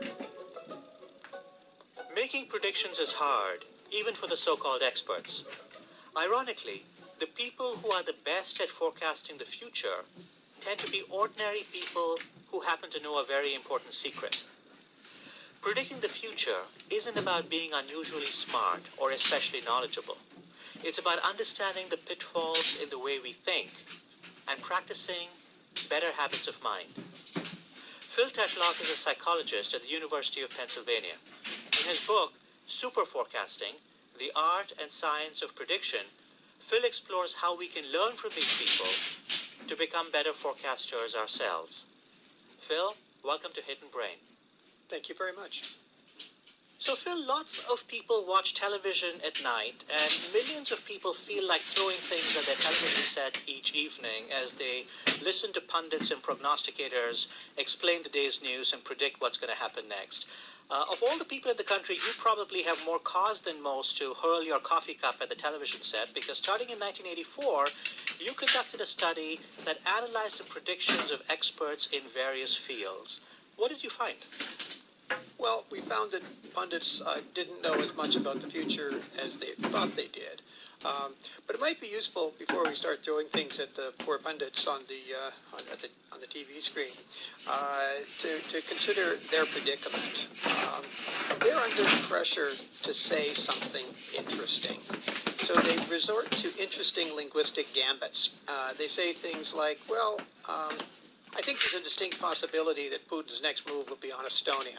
Making predictions is hard, even for the so-called experts. Ironically, the people who are the best at forecasting the future tend to be ordinary people who happen to know a very important secret. Predicting the future isn't about being unusually smart or especially knowledgeable. It's about understanding the pitfalls in the way we think and practicing better habits of mind. Phil Tetlock is a psychologist at the University of Pennsylvania. In his book, Super Forecasting, The Art and Science of Prediction, Phil explores how we can learn from these people to become better forecasters ourselves. Phil, welcome to Hidden Brain. Thank you very much. So Phil, lots of people watch television at night, and millions of people feel like throwing things at their television set each evening as they listen to pundits and prognosticators explain the day's news and predict what's going to happen next. Of all the people in the country, you probably have more cause than most to hurl your coffee cup at the television set, because starting in 1984, you conducted a study that analyzed the predictions of experts in various fields. What did you find? Well, we found that pundits didn't know as much about the future as they thought they did. But it might be useful before we start throwing things at the poor pundits on the TV screen to consider their predicament. They're under pressure to say something interesting, so they resort to interesting linguistic gambits. They say things like, "Well, I think there's a distinct possibility that Putin's next move will be on Estonia."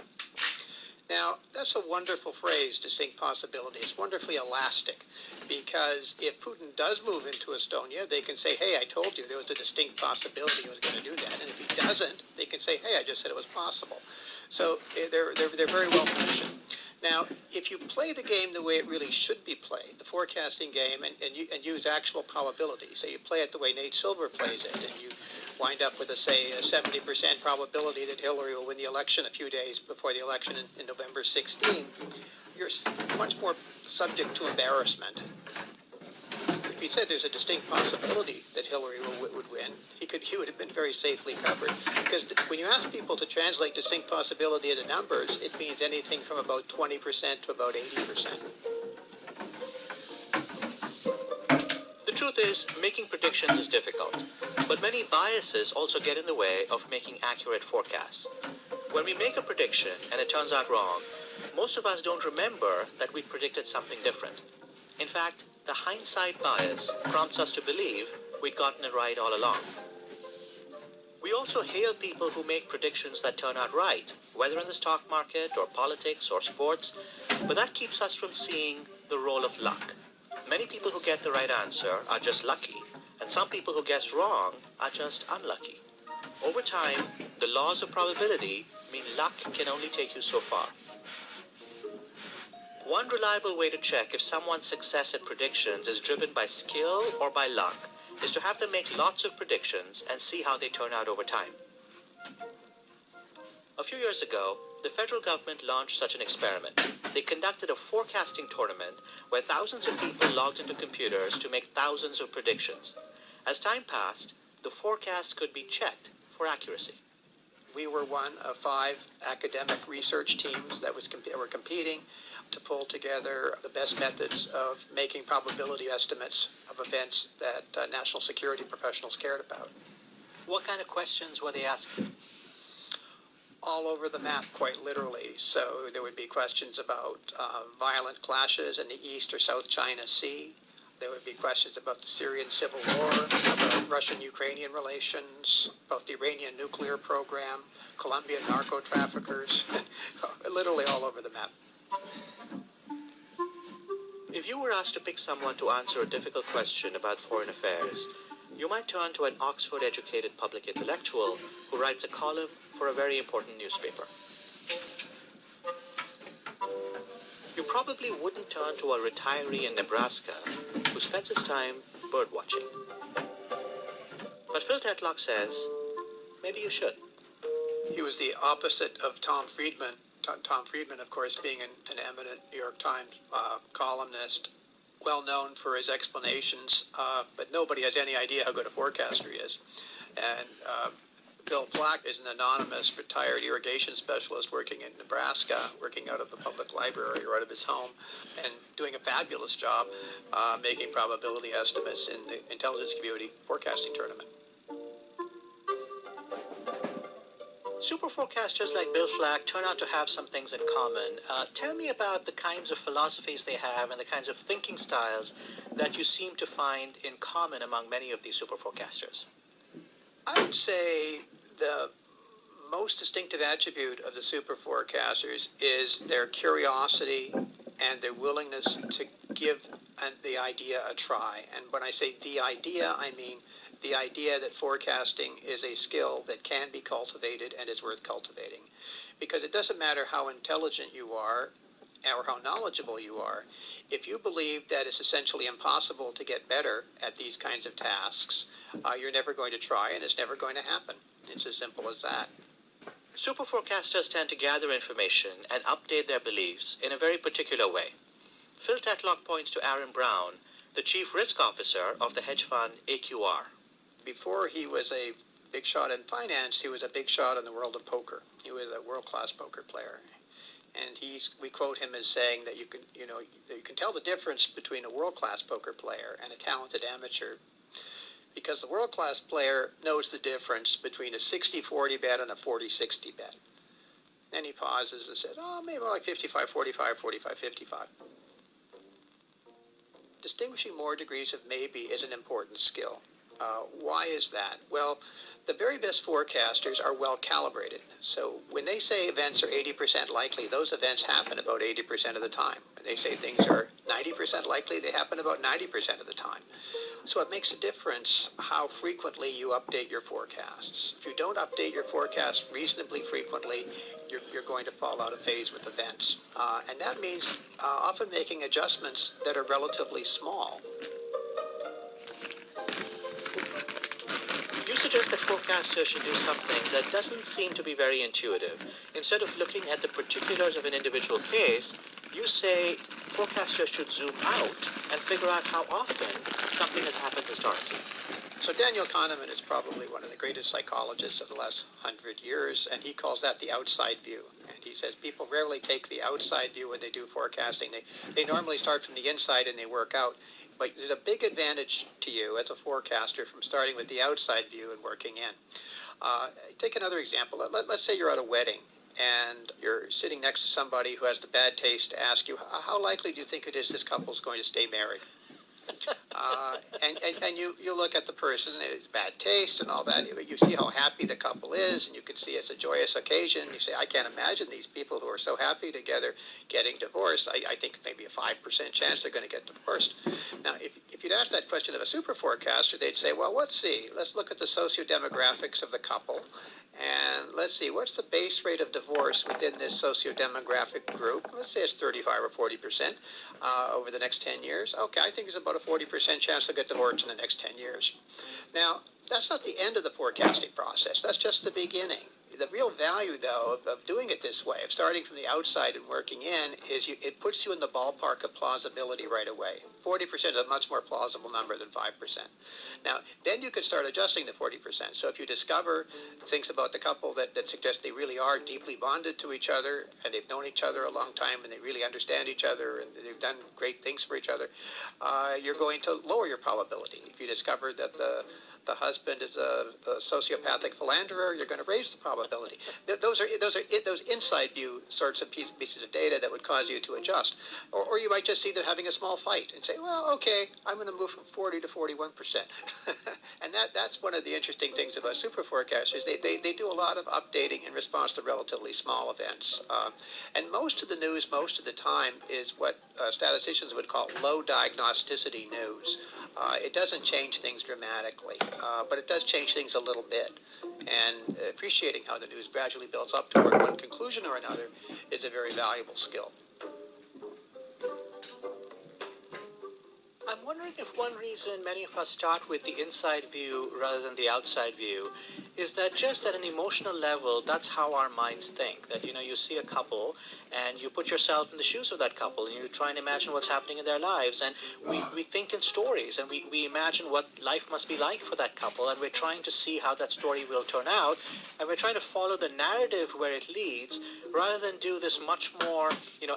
Now, that's a wonderful phrase, distinct possibility. It's wonderfully elastic, because if Putin does move into Estonia, they can say, "Hey, I told you there was a distinct possibility he was going to do that." And if he doesn't, they can say, "Hey, I just said it was possible." So they're very well positioned. Now, if you play the game the way it really should be played, the forecasting game, and use actual probability, so you play it the way Nate Silver plays it, and you wind up with, a 70% probability that Hillary will win the election a few days before the election in November 16, you're much more subject to embarrassment. If he said there's a distinct possibility that Hillary would win, he would have been very safely covered. Because when you ask people to translate distinct possibility into numbers, it means anything from about 20% to about 80%. The truth is, making predictions is difficult, but many biases also get in the way of making accurate forecasts. When we make a prediction and it turns out wrong, most of us don't remember that we predicted something different. In fact, the hindsight bias prompts us to believe we'd gotten it right all along. We also hail people who make predictions that turn out right, whether in the stock market or politics or sports, but that keeps us from seeing the role of luck. Many people who get the right answer are just lucky, and some people who guess wrong are just unlucky. Over time, the laws of probability mean luck can only take you so far. One reliable way to check if someone's success at predictions is driven by skill or by luck is to have them make lots of predictions and see how they turn out over time. A few years ago, the federal government launched such an experiment. They conducted a forecasting tournament where thousands of people logged into computers to make thousands of predictions. As time passed, the forecasts could be checked for accuracy. We were one of 5 academic research teams that were competing to pull together the best methods of making probability estimates of events that national security professionals cared about. What kind of questions were they asking? All over the map, quite literally. So there would be questions about violent clashes in the East or South China Sea. There would be questions about the Syrian civil war, about Russian-Ukrainian relations, about the Iranian nuclear program, Colombian narco-traffickers, literally all over the map. If you were asked to pick someone to answer a difficult question about foreign affairs, you might turn to an Oxford-educated public intellectual who writes a column for a very important newspaper. You probably wouldn't turn to a retiree in Nebraska who spends his time birdwatching. But Phil Tetlock says, maybe you should. He was the opposite of Tom Friedman. Tom Friedman, of course, being an eminent New York Times columnist, well known for his explanations, but nobody has any idea how good a forecaster he is. And Bill Plack is an anonymous retired irrigation specialist working in Nebraska, working out of the public library or out of his home, and doing a fabulous job making probability estimates in the intelligence community forecasting tournament. Super forecasters like Bill Flack turn out to have some things in common. Tell me about the kinds of philosophies they have and the kinds of thinking styles that you seem to find in common among many of these super forecasters. I would say the most distinctive attribute of the super forecasters is their curiosity and their willingness to give the idea a try. And when I say the idea, I mean the idea that forecasting is a skill that can be cultivated and is worth cultivating. Because it doesn't matter how intelligent you are or how knowledgeable you are, if you believe that it's essentially impossible to get better at these kinds of tasks, you're never going to try and it's never going to happen. It's as simple as that. Super forecasters tend to gather information and update their beliefs in a very particular way. Phil Tetlock points to Aaron Brown, the chief risk officer of the hedge fund AQR. Before he was a big shot in finance, he was a big shot in the world of poker. He was a world-class poker player. And we quote him as saying that you can tell the difference between a world-class poker player and a talented amateur, because the world-class player knows the difference between a 60-40 bet and a 40-60 bet. Then he pauses and says, maybe more like 55-45, 45-55. Distinguishing more degrees of maybe is an important skill. Why is that? Well, the very best forecasters are well calibrated. So when they say events are 80% likely, those events happen about 80% of the time. When they say things are 90% likely, they happen about 90% of the time. So it makes a difference how frequently you update your forecasts. If you don't update your forecasts reasonably frequently, you're going to fall out of phase with events. And that means often making adjustments that are relatively small. You suggest that forecasters should do something that doesn't seem to be very intuitive. Instead of looking at the particulars of an individual case, you say forecasters should zoom out and figure out how often something has happened historically. So Daniel Kahneman is probably one of the greatest psychologists of the last 100 years, and he calls that the outside view. And he says people rarely take the outside view when they do forecasting. They normally start from the inside and they work out. But there's a big advantage to you as a forecaster from starting with the outside view and working in. Take another example. Let's say you're at a wedding and you're sitting next to somebody who has the bad taste to ask you, how likely do you think it is this couple's going to stay married? And you look at the person, it's bad taste and all that. You see how happy the couple is, and you can see it's a joyous occasion. You say, I can't imagine these people who are so happy together getting divorced. I think maybe a 5% chance they're going to get divorced. Now, if you'd ask that question of a super forecaster, they'd say, well, let's see. Let's look at the socio-demographics of the couple And let's see, what's the base rate of divorce within this socio-demographic group? Let's say it's 35 or 40% over the next 10 years. Okay, I think there's about a 40% chance they'll get divorced in the next 10 years. Now, that's not the end of the forecasting process. That's just the beginning. The real value, though, of doing it this way, of starting from the outside and working in, is it puts you in the ballpark of plausibility right away. 40% is a much more plausible number than 5%. Now, then you could start adjusting the 40%. So if you discover things about the couple that suggest they really are deeply bonded to each other, and they've known each other a long time, and they really understand each other, and they've done great things for each other, you're going to lower your probability. If you discover that the husband is a sociopathic philanderer, you're going to raise the probability. Those are inside view sorts of pieces of data that would cause you to adjust. Or you might just see them having a small fight and say, well, okay, I'm going to move from 40 to 41%. And that's one of the interesting things about super forecasters. They do a lot of updating in response to relatively small events. And most of the news, most of the time, is what statisticians would call low diagnosticity news. It doesn't change things dramatically, but it does change things a little bit. And appreciating how the news gradually builds up toward one conclusion or another is a very valuable skill. I'm wondering if one reason many of us start with the inside view rather than the outside view is that just at an emotional level, that's how our minds think. That, you see a couple and you put yourself in the shoes of that couple and you try and imagine what's happening in their lives. And we think in stories and we imagine what life must be like for that couple, and we're trying to see how that story will turn out. And we're trying to follow the narrative where it leads rather than do this much more,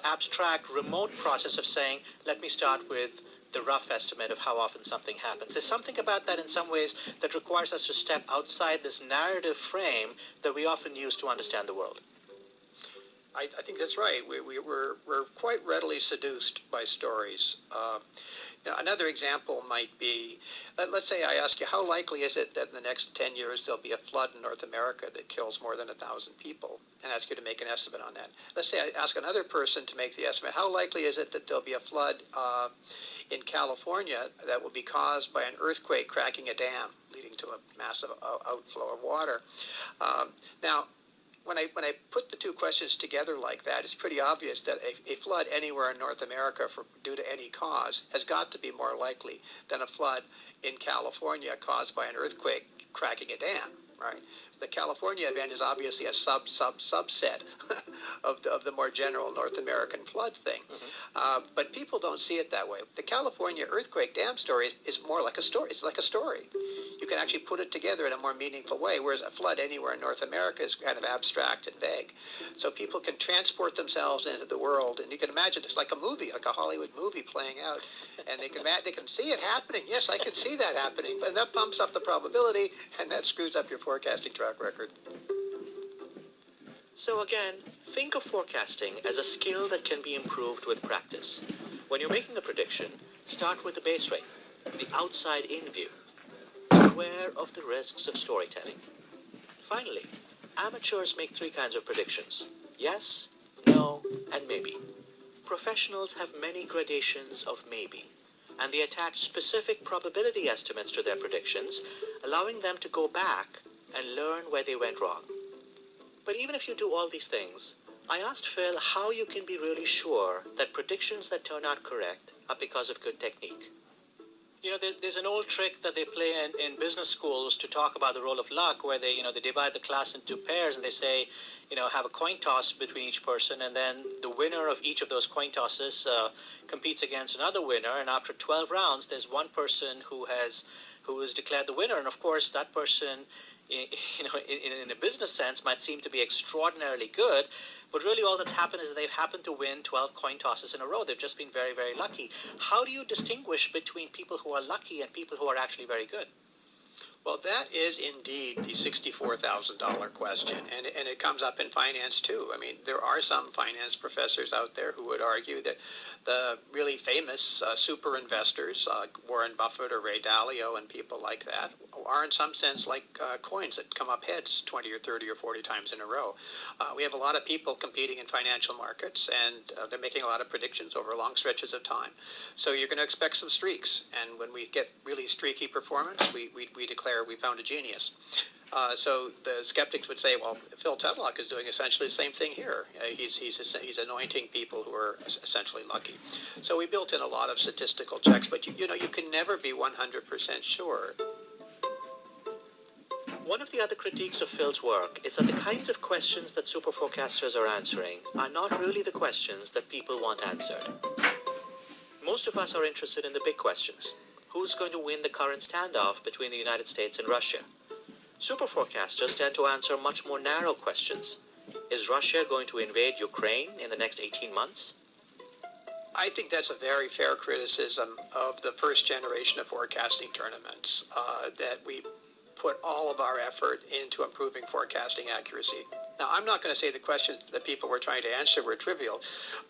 abstract, remote process of saying, let me start with the rough estimate of how often something happens. There's something about that in some ways that requires us to step outside this narrative frame that we often use to understand the world. I think that's right. We're quite readily seduced by stories. Another example might be, let's say I ask you, how likely is it that in the next 10 years there'll be a flood in North America that kills more than 1,000 people? And ask you to make an estimate on that. Let's say I ask another person to make the estimate. How likely is it that there'll be a flood in California that will be caused by an earthquake cracking a dam, leading to a massive outflow of water? Now, when I put the two questions together like that, it's pretty obvious that a flood anywhere in North America due to any cause has got to be more likely than a flood in California caused by an earthquake cracking a dam, right? The California event is obviously a subset of the more general North American flood thing. Mm-hmm. But people don't see it that way. The California earthquake dam story is more like a story. It's like a story. You can actually put it together in a more meaningful way, whereas a flood anywhere in North America is kind of abstract and vague. So people can transport themselves into the world, and you can imagine it's like a movie, like a Hollywood movie playing out, and they can see it happening. Yes, I can see that happening, but that pumps up the probability, and that screws up your forecasting track record. So again, think of forecasting as a skill that can be improved with practice. When you're making a prediction, start with the base rate, the outside-in view. Beware of the risks of storytelling. Finally, amateurs make three kinds of predictions: yes, no, and maybe. Professionals have many gradations of maybe, and they attach specific probability estimates to their predictions, allowing them to go back and learn where they went wrong. But even if you do all these things, I asked Phil how you can be really sure that predictions that turn out correct are because of good technique. There's an old trick that they play in business schools to talk about the role of luck, where they divide the class into pairs and they say, have a coin toss between each person, and then the winner of each of those coin tosses competes against another winner, and after 12 rounds, there's one person who is declared the winner, and of course that person, in a business sense, might seem to be extraordinarily good, but really all that's happened is that they've happened to win 12 coin tosses in a row. They've just been very, very lucky. How do you distinguish between people who are lucky and people who are actually very good? Well, that is indeed the $64,000 question, and it comes up in finance too. I mean, there are some finance professors out there who would argue that the really famous super investors, Warren Buffett or Ray Dalio and people like that, are in some sense like coins that come up heads 20 or 30 or 40 times in a row. We have a lot of people competing in financial markets, and they're making a lot of predictions over long stretches of time. So you're going to expect some streaks, and when we get really streaky performance, we declare we found a genius. So the skeptics would say, well, Phil Tetlock is doing essentially the same thing here. He's anointing people who are essentially lucky. So we built in a lot of statistical checks, but you can never be 100% sure. One of the other critiques of Phil's work is that the kinds of questions that super forecasters are answering are not really the questions that people want answered. Most of us are interested in the big questions. Who's going to win the current standoff between the United States and Russia? Super forecasters tend to answer much more narrow questions. Is Russia going to invade Ukraine in the next 18 months? I think that's a very fair criticism of the first generation of forecasting tournaments, that we put all of our effort into improving forecasting accuracy. Now, I'm not going to say the questions that people were trying to answer were trivial,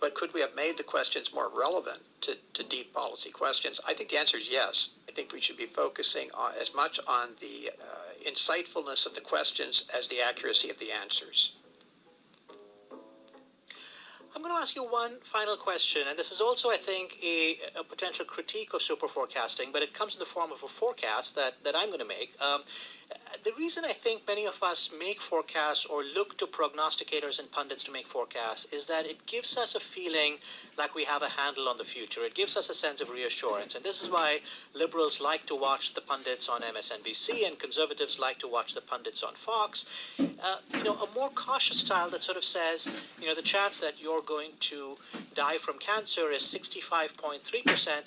but could we have made the questions more relevant to deep policy questions? I think the answer is yes. I think we should be focusing as much on the insightfulness of the questions as the accuracy of the answers. I'm going to ask you one final question, and this is also, I think, a potential critique of super forecasting, but it comes in the form of a forecast that I'm going to make. The reason I think many of us make forecasts or look to prognosticators and pundits to make forecasts is that it gives us a feeling like we have a handle on the future. It gives us a sense of reassurance, and this is why liberals like to watch the pundits on MSNBC and conservatives like to watch the pundits on Fox. A more cautious style that sort of says, the chance that you're going to die from cancer is 65.3%.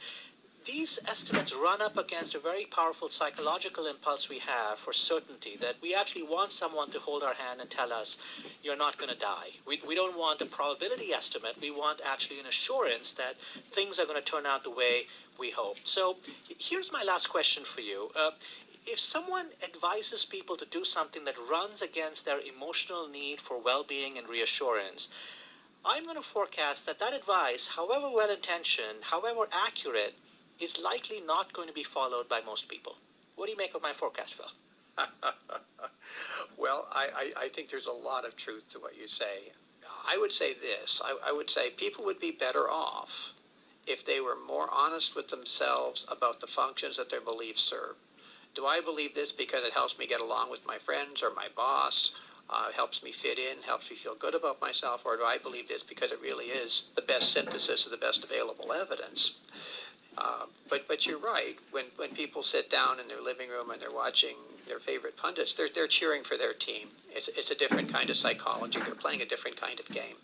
These estimates run up against a very powerful psychological impulse we have for certainty, that we actually want someone to hold our hand and tell us, you're not going to die. We don't want a probability estimate. We want actually an assurance that things are going to turn out the way we hope. So here's my last question for you. If someone advises people to do something that runs against their emotional need for well-being and reassurance, I'm going to forecast that advice, however well-intentioned, however accurate, is likely not going to be followed by most people. What do you make of my forecast, Phil? Well, I think there's a lot of truth to what you say. I would say this. I would say people would be better off if they were more honest with themselves about the functions that their beliefs serve. Do I believe this because it helps me get along with my friends or my boss, helps me fit in, helps me feel good about myself, or do I believe this because it really is the best synthesis of the best available evidence? But you're right. When people sit down in their living room and they're watching their favorite pundits, they're cheering for their team. It's a different kind of psychology. They're playing a different kind of game.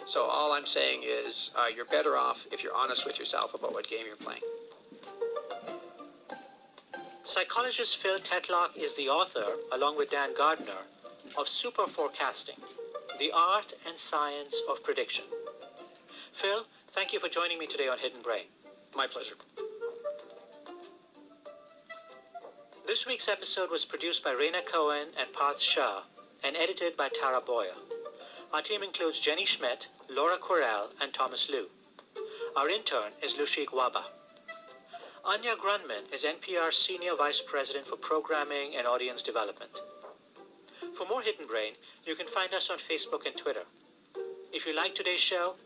So all I'm saying is you're better off if you're honest with yourself about what game you're playing. Psychologist Phil Tetlock is the author, along with Dan Gardner, of Super Forecasting, the art and science of prediction. Phil, thank you for joining me today on Hidden Brain. My pleasure. This week's episode was produced by Raina Cohen and Parth Shah and edited by Tara Boyle. Our team includes Jenny Schmidt, Laura Quirrell, and Thomas Liu. Our intern is Lushik Waba. Anya Grunman is NPR's Senior Vice President for Programming and Audience Development. For more Hidden Brain, you can find us on Facebook and Twitter. If you like today's show,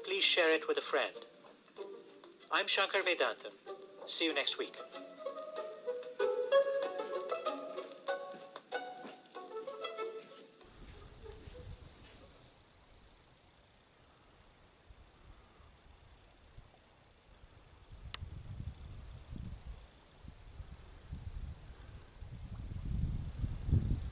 please share it with a friend. I'm Shankar Vedantam. See you next week.